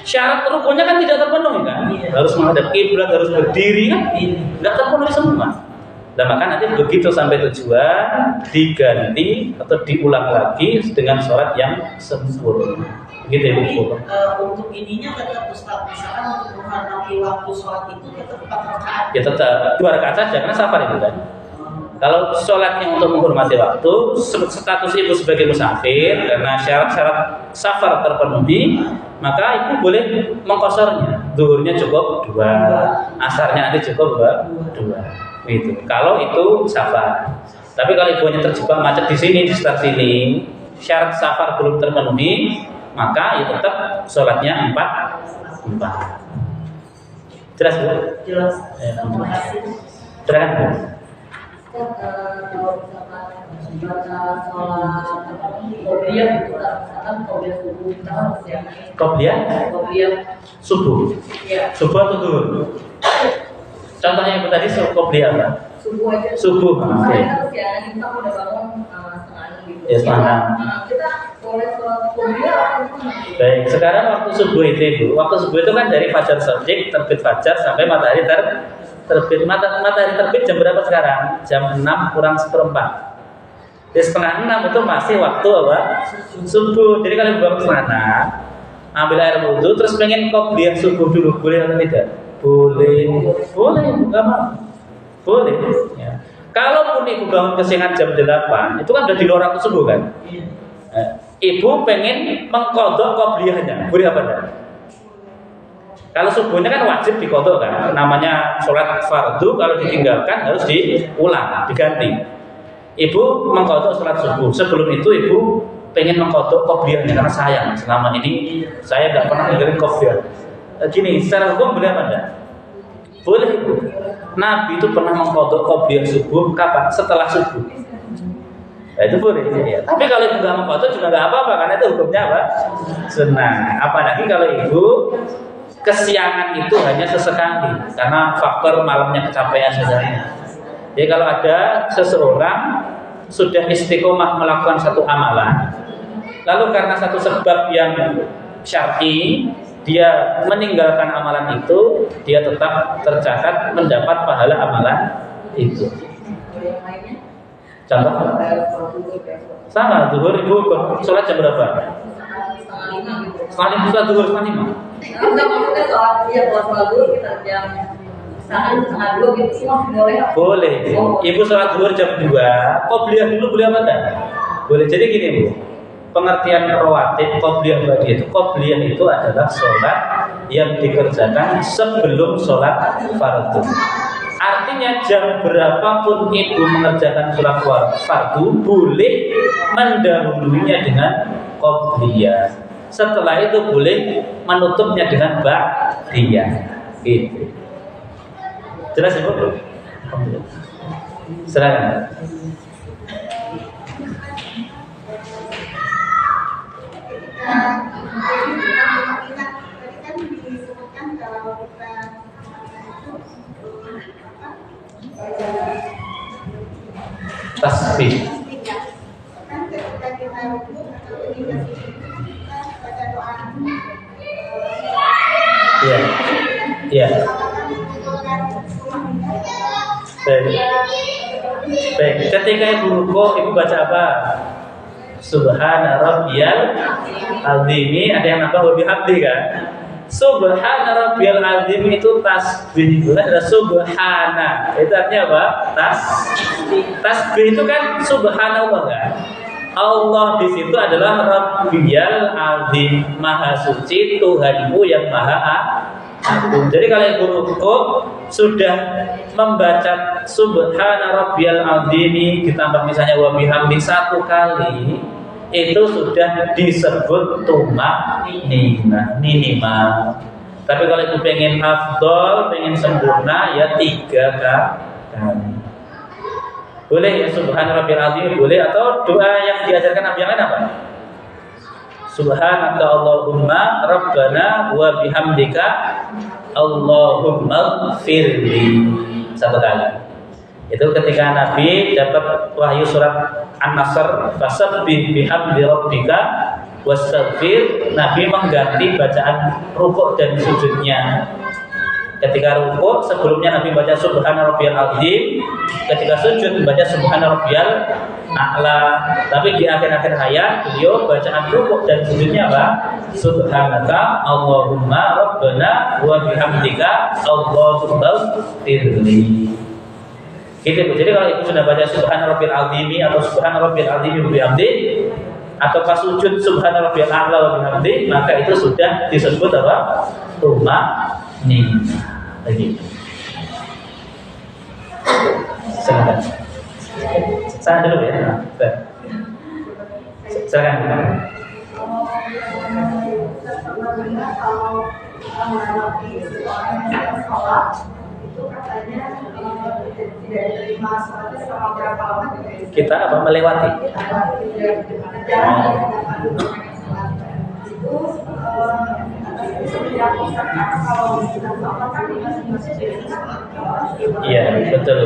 Syarat rukunnya kan tidak terpenuhi kan? Harus menghadap kiblat, harus berdiri kan? Nggak terpenuhi semua. Dan maka nanti begitu sampai tujuan diganti atau diulang lagi dengan sholat yang sempurna. Gitu ya Bu. Untuk ininya tetap Ustaz, misalkan untuk menghormati waktu sholat itu tetap 4 rakaat. Ya tetap 2 rakaat saja karena safar itu kan. Kalau sholatnya untuk menghormati waktu, status ibu sebagai musafir karena syarat-syarat safar terpenuhi, maka ibu boleh mengkosornya. Zuhurnya cukup 2, asarnya nanti cukup 2. Gitu. Kalau itu safar. Tapi kalau ibunya terjebak macet di sini, di stasiun sini, syarat safar belum terpenuhi, maka itu tetap sholatnya 4. Jelas Bu? Jelas. Terima kasih. Silakan Bu. Kalau misalkan baca sholat qobliyah itu misalkan qobliyah subuh kita harus yakin qobliyah Subuh. ya Subuh atau zuhur? Contohnya ibu tadi qobliyah apa? subuh aja Subuh. Oke. kita harus yakin kita udah bangun setengah 6 gitu Ya, setengah 6. kita boleh sholat qobliyah atau gimana? Baik, sekarang waktu subuh itu Ibu. Waktu subuh itu kan dari fajar shadiq, terbit fajar sampai matahari terbit. Matahari terbit jam berapa sekarang? Jam 6 kurang 1/4. Di setengah 6 itu masih waktu apa? Subuh. Jadi kalau bangun setengah 6, ambil air wudhu, terus pengen qobliyah subuh dulu, boleh atau tidak? Boleh, enggak apa? Boleh. Ya. Kalaupun ibu bangun kesiangan jam 8, itu kan udah di luar waktu subuh kan? Ibu pengen mengkodok qobliyahnya, boleh apa enggak? Kalau subuhnya kan wajib dikodok kan, namanya sholat fardu, kalau ditinggalkan harus diulang, diganti. Ibu mengkodok sholat subuh, sebelum itu ibu pengen mengkodok qobliyahnya karena sayang selama ini saya tidak pernah dengerin qobliyah. Gini, secara hukum boleh apa enggak? Boleh ibu. Nabi itu pernah mengkodok qobliyah subuh kapan? Setelah subuh. Nah, itu boleh ya. Tapi kalau ibu nggak mengkodok juga nggak apa-apa karena itu hukumnya apa? Sunnah. Apalagi kalau ibu kesiangan itu hanya sesekali karena faktor malamnya kecapean saudara. Jadi kalau ada seseorang sudah istiqomah melakukan satu amalan, lalu karena satu sebab yang syar'i dia meninggalkan amalan itu, dia tetap tercatat mendapat pahala amalan itu. Contoh sama zuhur ibu sholat jam berapa? Setengah 5 sholat zuhur setengah 5. Enggak, maksudnya sholat zuhur kita jam misalkan setengah 2 gitu sih boleh? Boleh. Ibu sholat zuhur jam 2, qobliyah dulu boleh apa enggak? Boleh. Jadi gini Bu, pengertian rawatib qobliyah ba'diyah itu, qobliyah itu adalah sholat yang dikerjakan sebelum sholat fardu. Artinya jam berapapun ibu mengerjakan sholat fardu boleh mendahulunya dengan qobliyah. Setelah itu boleh menutupnya dengan ba'diyah. Gitu. Jelas ibu? Silakan. Tasbih. Iya. Iya. Baik. Ketika ibu rukuk, ibu baca apa? Subhana rabbiyal azim. Ada yang nambah wa bihamdi kan? Subhana rabbiyal azim itu tasbih. Itu ada subhana. Itu artinya apa? Tasbih itu kan subhanallah kan? Allah di situ adalah Rabbiyal Azim, Maha Suci, Tuhanmu yang Maha Agung. Jadi kalau ibu rukuk sudah membaca Subhana Rabbiyal Azim ditambah misalnya wa bihamdi 1 kali, itu sudah disebut tumaninah minimal. Tapi kalau ibu pengen afdol, pengen sempurna, ya 3 kali. Boleh ya Subhana Rabbiyal Azim, boleh. Atau doa yang diajarkan Nabi yang lain apa? Subhanaka Allahumma Rabbana wa bihamdika Allahumma firli 1 kali. Itu ketika Nabi dapat wahyu surat An-Nasr, fasabbih bihamdi rabbika wastaghfir, Nabi mengganti bacaan rukuk dan sujudnya. Ketika rukuk sebelumnya Nabi baca Subhana Rabbiyal Azim, ketika sujud baca Subhana Rabbiyal A'la. Tapi di akhir-akhir ayat beliau bacaan rukuk dan sujudnya apa? Subhanaka Allahumma Rabbana wa bihamdika Allahumma firli. Gitu. Jadi kalau ibu sudah baca Subhana Rabbiyal Azim atau Subhana Rabbiyal Azim wa bihamdi, atau pas sujud Subhana Rabbiyal A'la wa bihamdi, maka itu sudah disebut apa? Tumaninah. Lagi. Silakan. Saya dulu ya. Silakan. Kita apa melewati? Iya, betul.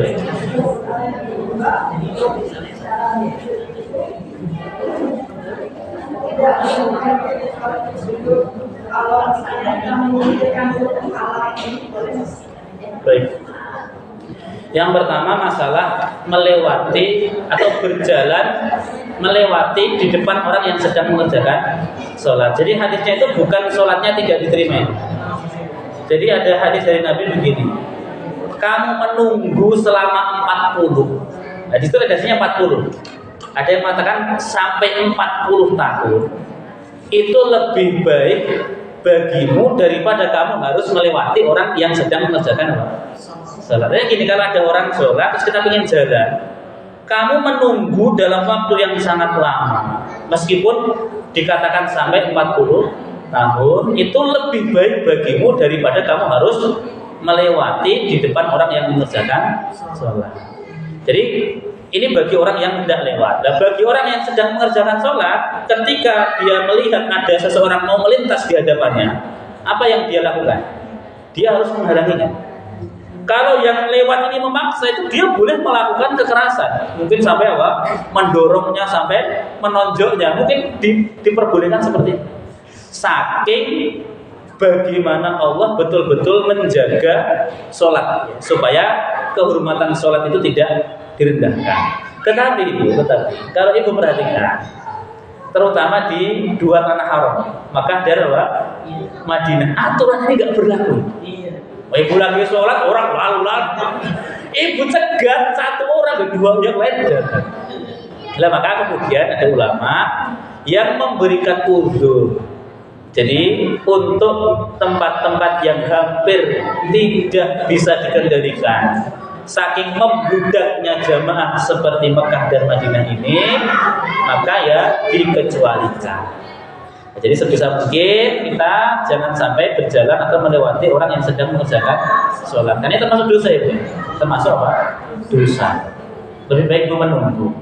Baik. Yang pertama masalah melewati atau berjalan melewati di depan orang yang sedang mengerjakan sholat. Jadi hadisnya itu bukan sholatnya tidak diterima. Jadi ada hadis dari Nabi begini, kamu menunggu selama 40 Nah, di situ redaksinya 40. Ada yang mengatakan sampai 40 tahun itu lebih baik bagimu daripada kamu harus melewati orang yang sedang mengerjakan apa? Salat. Jadi gini, kalau ada orang sholat terus kita ingin jalan, kamu menunggu dalam waktu yang sangat lama, meskipun dikatakan sampai 40 tahun, itu lebih baik bagimu daripada kamu harus melewati di depan orang yang mengerjakan sholat. Jadi ini bagi orang yang tidak lewat. Dan bagi orang yang sedang mengerjakan sholat, ketika dia melihat ada seseorang mau melintas di hadapannya, apa yang dia lakukan? Dia harus menghalanginya. Kalau yang lewat ini memaksa, itu dia boleh melakukan kekerasan. Mungkin sampai apa? Mendorongnya, sampai menonjoknya. Mungkin diperbolehkan seperti itu. Saking bagaimana Allah betul-betul menjaga sholat, supaya kehormatan sholat itu tidak direndahkan. Tetapi kalau ibu perhatikan, terutama di dua tanah haram, Makkah dan Madinah, aturan ini nggak berlaku. Ibu lagi sholat, orang lalu-lalu, ibu cegat satu orang, dua yang lain jangan. Nah, maka kemudian ada ulama yang memberikan uzur. Jadi untuk tempat-tempat yang hampir tidak bisa dikendalikan, saking membludaknya jamaah seperti Mekah dan Madinah ini, maka ya dikecualikan. Jadi sebisa mungkin kita jangan sampai berjalan atau melewati orang yang sedang mengerjakan sholat. Karena ini termasuk dosa itu, termasuk apa? Dosa. Lebih baik ibu menunggu.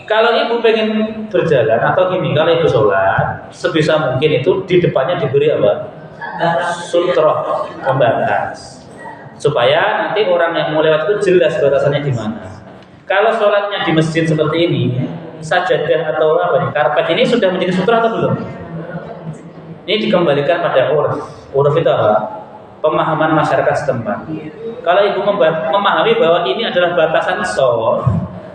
Kalau ibu pengen berjalan atau gini, kalau ibu sholat, sebisa mungkin itu di depannya diberi apa? Sutroh, pembatas, supaya nanti orang yang mau lewat itu jelas batasannya di mana. Kalau sholatnya di masjid seperti ini, sajadah atau apa nih, karpet ini sudah menjadi sutroh atau belum? Ini dikembalikan pada uruf. Uruf itu apa? Pemahaman masyarakat setempat. Kalau ibu memahami bahwa ini adalah batasan sholat,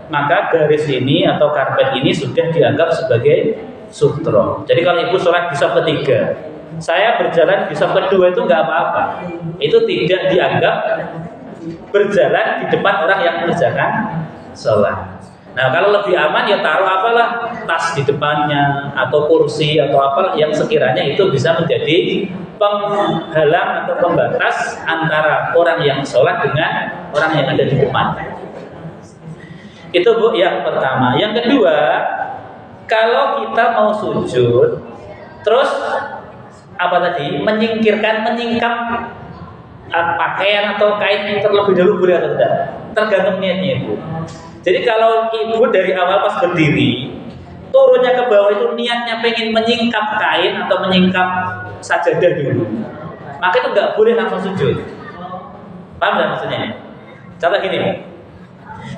maka garis ini atau karpet ini sudah dianggap sebagai sutro. Jadi kalau ibu sholat di saf ketiga, saya berjalan di saf kedua, itu nggak apa-apa. Itu tidak dianggap berjalan di depan orang yang mengerjakan sholat. Nah, kalau lebih aman ya taruh apalah, tas di depannya atau kursi atau apalah yang sekiranya itu bisa menjadi penghalang atau pembatas antara orang yang sholat dengan orang yang ada di depan. Itu Bu yang pertama. Yang kedua, kalau kita mau sujud, terus apa tadi? Menyingkap pakaian atau kain yang terlebih dahulu boleh atau tidak? Tergantung niatnya Ibu. Jadi kalau ibu dari awal pas berdiri, turunnya ke bawah itu niatnya pengen menyingkap kain atau menyingkap sajadah dulu, maka itu nggak boleh langsung sujud. Paham nggak maksudnya? Contoh gini,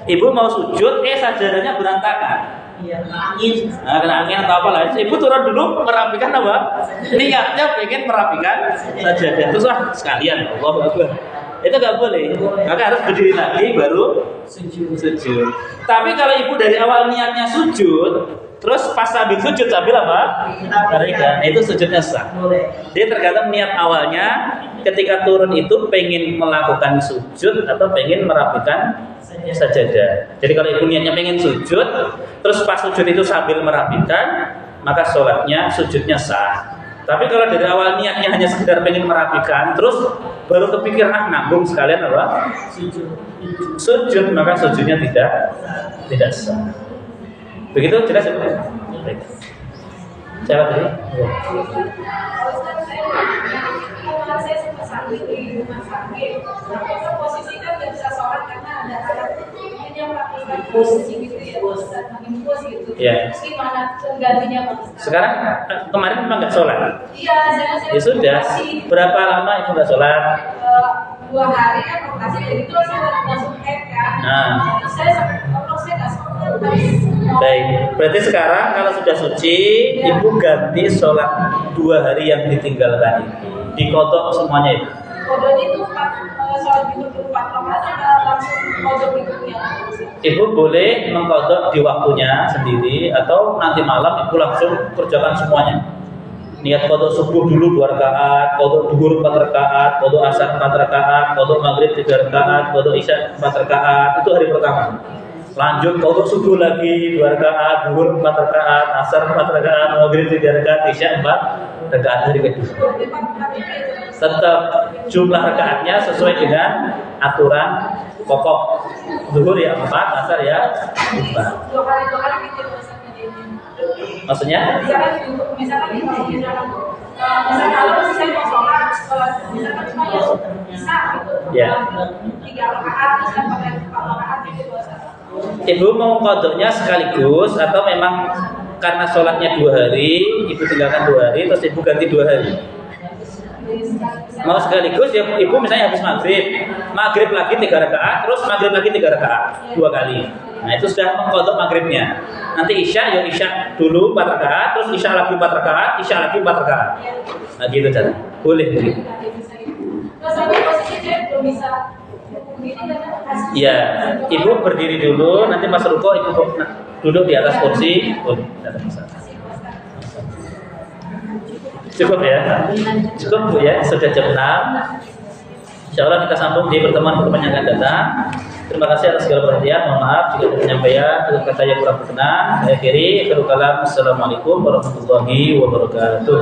ibu mau sujud, sajadahnya berantakan. Iya, angin. Nah, kena angin atau apalah, ibu turun dulu merapikan apa? Niatnya pengen merapikan sajadah, terus sekalian, Allahu Akbar. Itu nggak boleh, maka harus berdiri lagi baru sujud. Tapi kalau ibu dari awal niatnya sujud, terus pas sambil sujud sambil apa? Tarikan, itu sujudnya sah. Jadi tergantung niat awalnya, ketika turun itu pengen melakukan sujud atau pengen merapikan sajadah. Jadi kalau ibu niatnya pengen sujud, terus pas sujud itu sambil merapikan, maka sholatnya sujudnya sah. Tapi kalau dari awal niatnya hanya sekedar pengen merapikan, terus baru kepikir nanggung sekalian apa? Sujud, maka sujudnya tidak sah. Begitu jelas ya? Baik. Siapa tadi? Saya sempat sakit di rumah sakit, tapi posisi kan nggak bisa sholat karena ada alat yang pakai posisi gitu ya, makin pos gitu. Iya. Gimana gantinya Pak? Sekarang kemarin memang nggak sholat. Iya, saya Ya sudah. Berapa lama ibu nggak sholat? 2 hari kan operasi, jadi itu saya langsung head kan. Nah. Terus saya nggak sholat. Baik. Berarti sekarang kalau sudah suci, ibu ganti sholat 2 hari yang ditinggalkan itu. Dikodok semuanya itu. Kodok itu sholat itu 4 rakaat atau langsung kodok itu yang Ibu boleh mengkodok di waktunya sendiri atau nanti malam ibu langsung kerjakan semuanya. Niat kodok subuh dulu 2 rakaat, kodok duhur 4 rakaat, kodok asar 4 rakaat, kodok maghrib 3 rakaat, kodok isya 4 rakaat. Itu hari pertama. lanjut kalau subuh lagi 2 rakaat, zuhur 4 rakaat, asar 4 rakaat, maghrib 3 rakaat, isya 4 rakaat hari kedua. Tetap jumlah rakaatnya sesuai dengan aturan pokok. Zuhur ya 4, asar ya 4. Dua kali gitu Ustaznya dia. Maksudnya? Misalkan kalau saya mau sholat, misalkan cuma ya bisa gitu. Ya. 3 rakaat terus kan pakai 4 rakaat gitu Ustaz. Ibu mau qadanya sekaligus atau memang karena sholatnya 2 hari, ibu tinggalkan 2 hari, terus ibu ganti 2 hari? Mau sekaligus ya ibu misalnya habis maghrib lagi 3 rakaat, terus maghrib lagi 3 rakaat 2 kali. Nah itu sudah mengqadha maghribnya. Nanti isya ya isya dulu 4 rakaat, terus isya lagi 4 rakaat, isya lagi 4 rakaat. Nah gitu cara. Boleh begitu. Terus satu posisi dia belum bisa Iya, ibu berdiri dulu, nanti pas ruko ibu duduk di atas kursi. Boleh, tidak ada masalah. Cukup ya? Cukup Bu ya, sudah jam 6. Insya Allah kita sambung di pertemuan-pertemuan yang akan datang. Terima kasih atas segala perhatian. Mohon maaf jika ada penyampaian atau kata yang kurang berkenan. Saya akhiri. Assalamualaikum warahmatullahi wabarakatuh.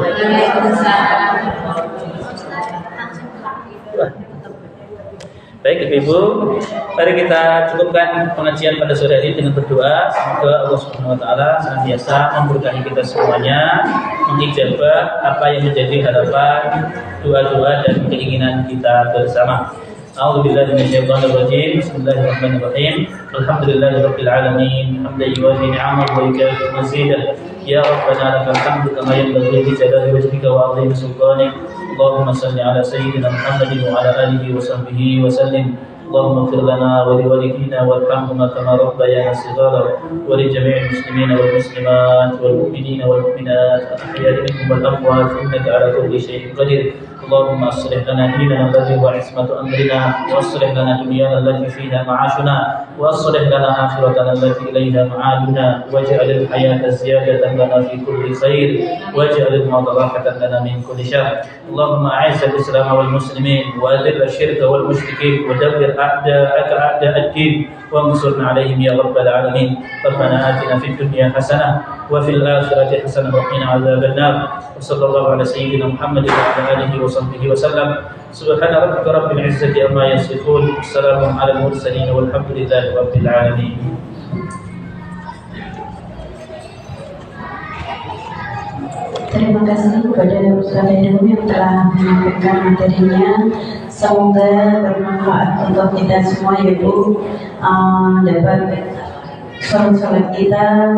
Baik Ibu, mari kita cukupkan pengajian pada sore hari dengan berdoa. Semoga Allah Subhanahu wa taala senantiasa memberkahi kita semuanya, mengijabah apa yang menjadi harapan, doa-doa dan keinginan kita bersama. A'udzubillahi minasyaitonirrajim. Bismillahirrahmanirrahim. Alhamdulillahirabbil alamin. Hamdan yuwafi ni'amahu wa yukafi mazidah. Ya Rabbana lakal hamdu kama yanbaghi li jalali wajhika wa 'azimi sultanik. Allahumma salli ala sayyidina Muhammadin wa ala alihi wa sahbihi wa sallim. Allahumma ighfir lana wa liwalidina warhamhuma kama rabbayana shighara wa li jami'il muslimina wal muslimat wal mu'minina wal mu'minat al-ahya'i minhum wal amwat innaka ala kulli syai'in qadir. اللهم اصلح لنا ديننا الذي هو عصمة أمرنا واصلح لنا دنيانا التي فيها معاشنا واصلح لنا آخرتنا التي إليها معادنا واجعل الحياة زيادة لنا في كل خير واجعل الموت راحة لنا من كل شر. اللهم أعز الإسلام والمسلمين وأذل الشرك والمشركين ودمر أعداءك أعداء الدين وانصرنا عليهم يا رب العالمين. ربنا آتنا في الدنيا حسنة وفي الآخرة حسنة وقنا عذاب النار. وصلى الله على سيدنا محمد وعلى آله وصحبه وسلم. سبحان ربك رب العزة عما يصفون. السلام على المرسلين والحمد لله رب العالمين. Terima kasih kepada Ustaz Edu yang telah menyampaikan materinya. Semoga bermanfaat untuk kita semua ya Bu. Dapat sholat kita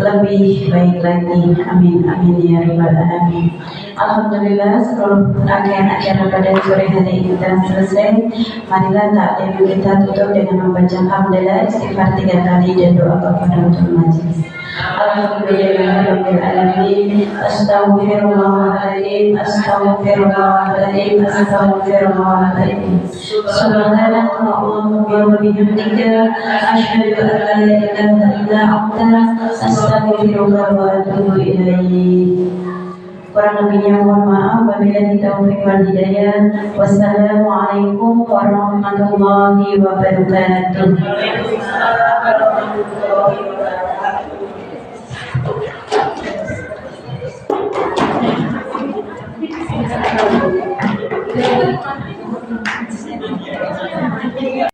lebih baik lagi. Amin amin ya rabbal alamin. Alhamdulillah seluruh rangkaian acara pada sore hari ini telah selesai. Marilah taklim kita tutup dengan membaca hamdalah istighfar 3 kali dan doa kafaratul majelis. Alhamdulillahirabbil alamin. Astaghfirullahaladzim. Astaghfirullahaladzim. Astaghfirullahaladzim. Subhanaka Allahumma wa bihamdika asyhadu an la ilaha illa anta astaghfiruka wa atubu ilaik. Kurang lebihnya mohon maaf. Wabillahi taufiq wal hidayah. Wassalamualaikum warahmatullahi wabarakatuh.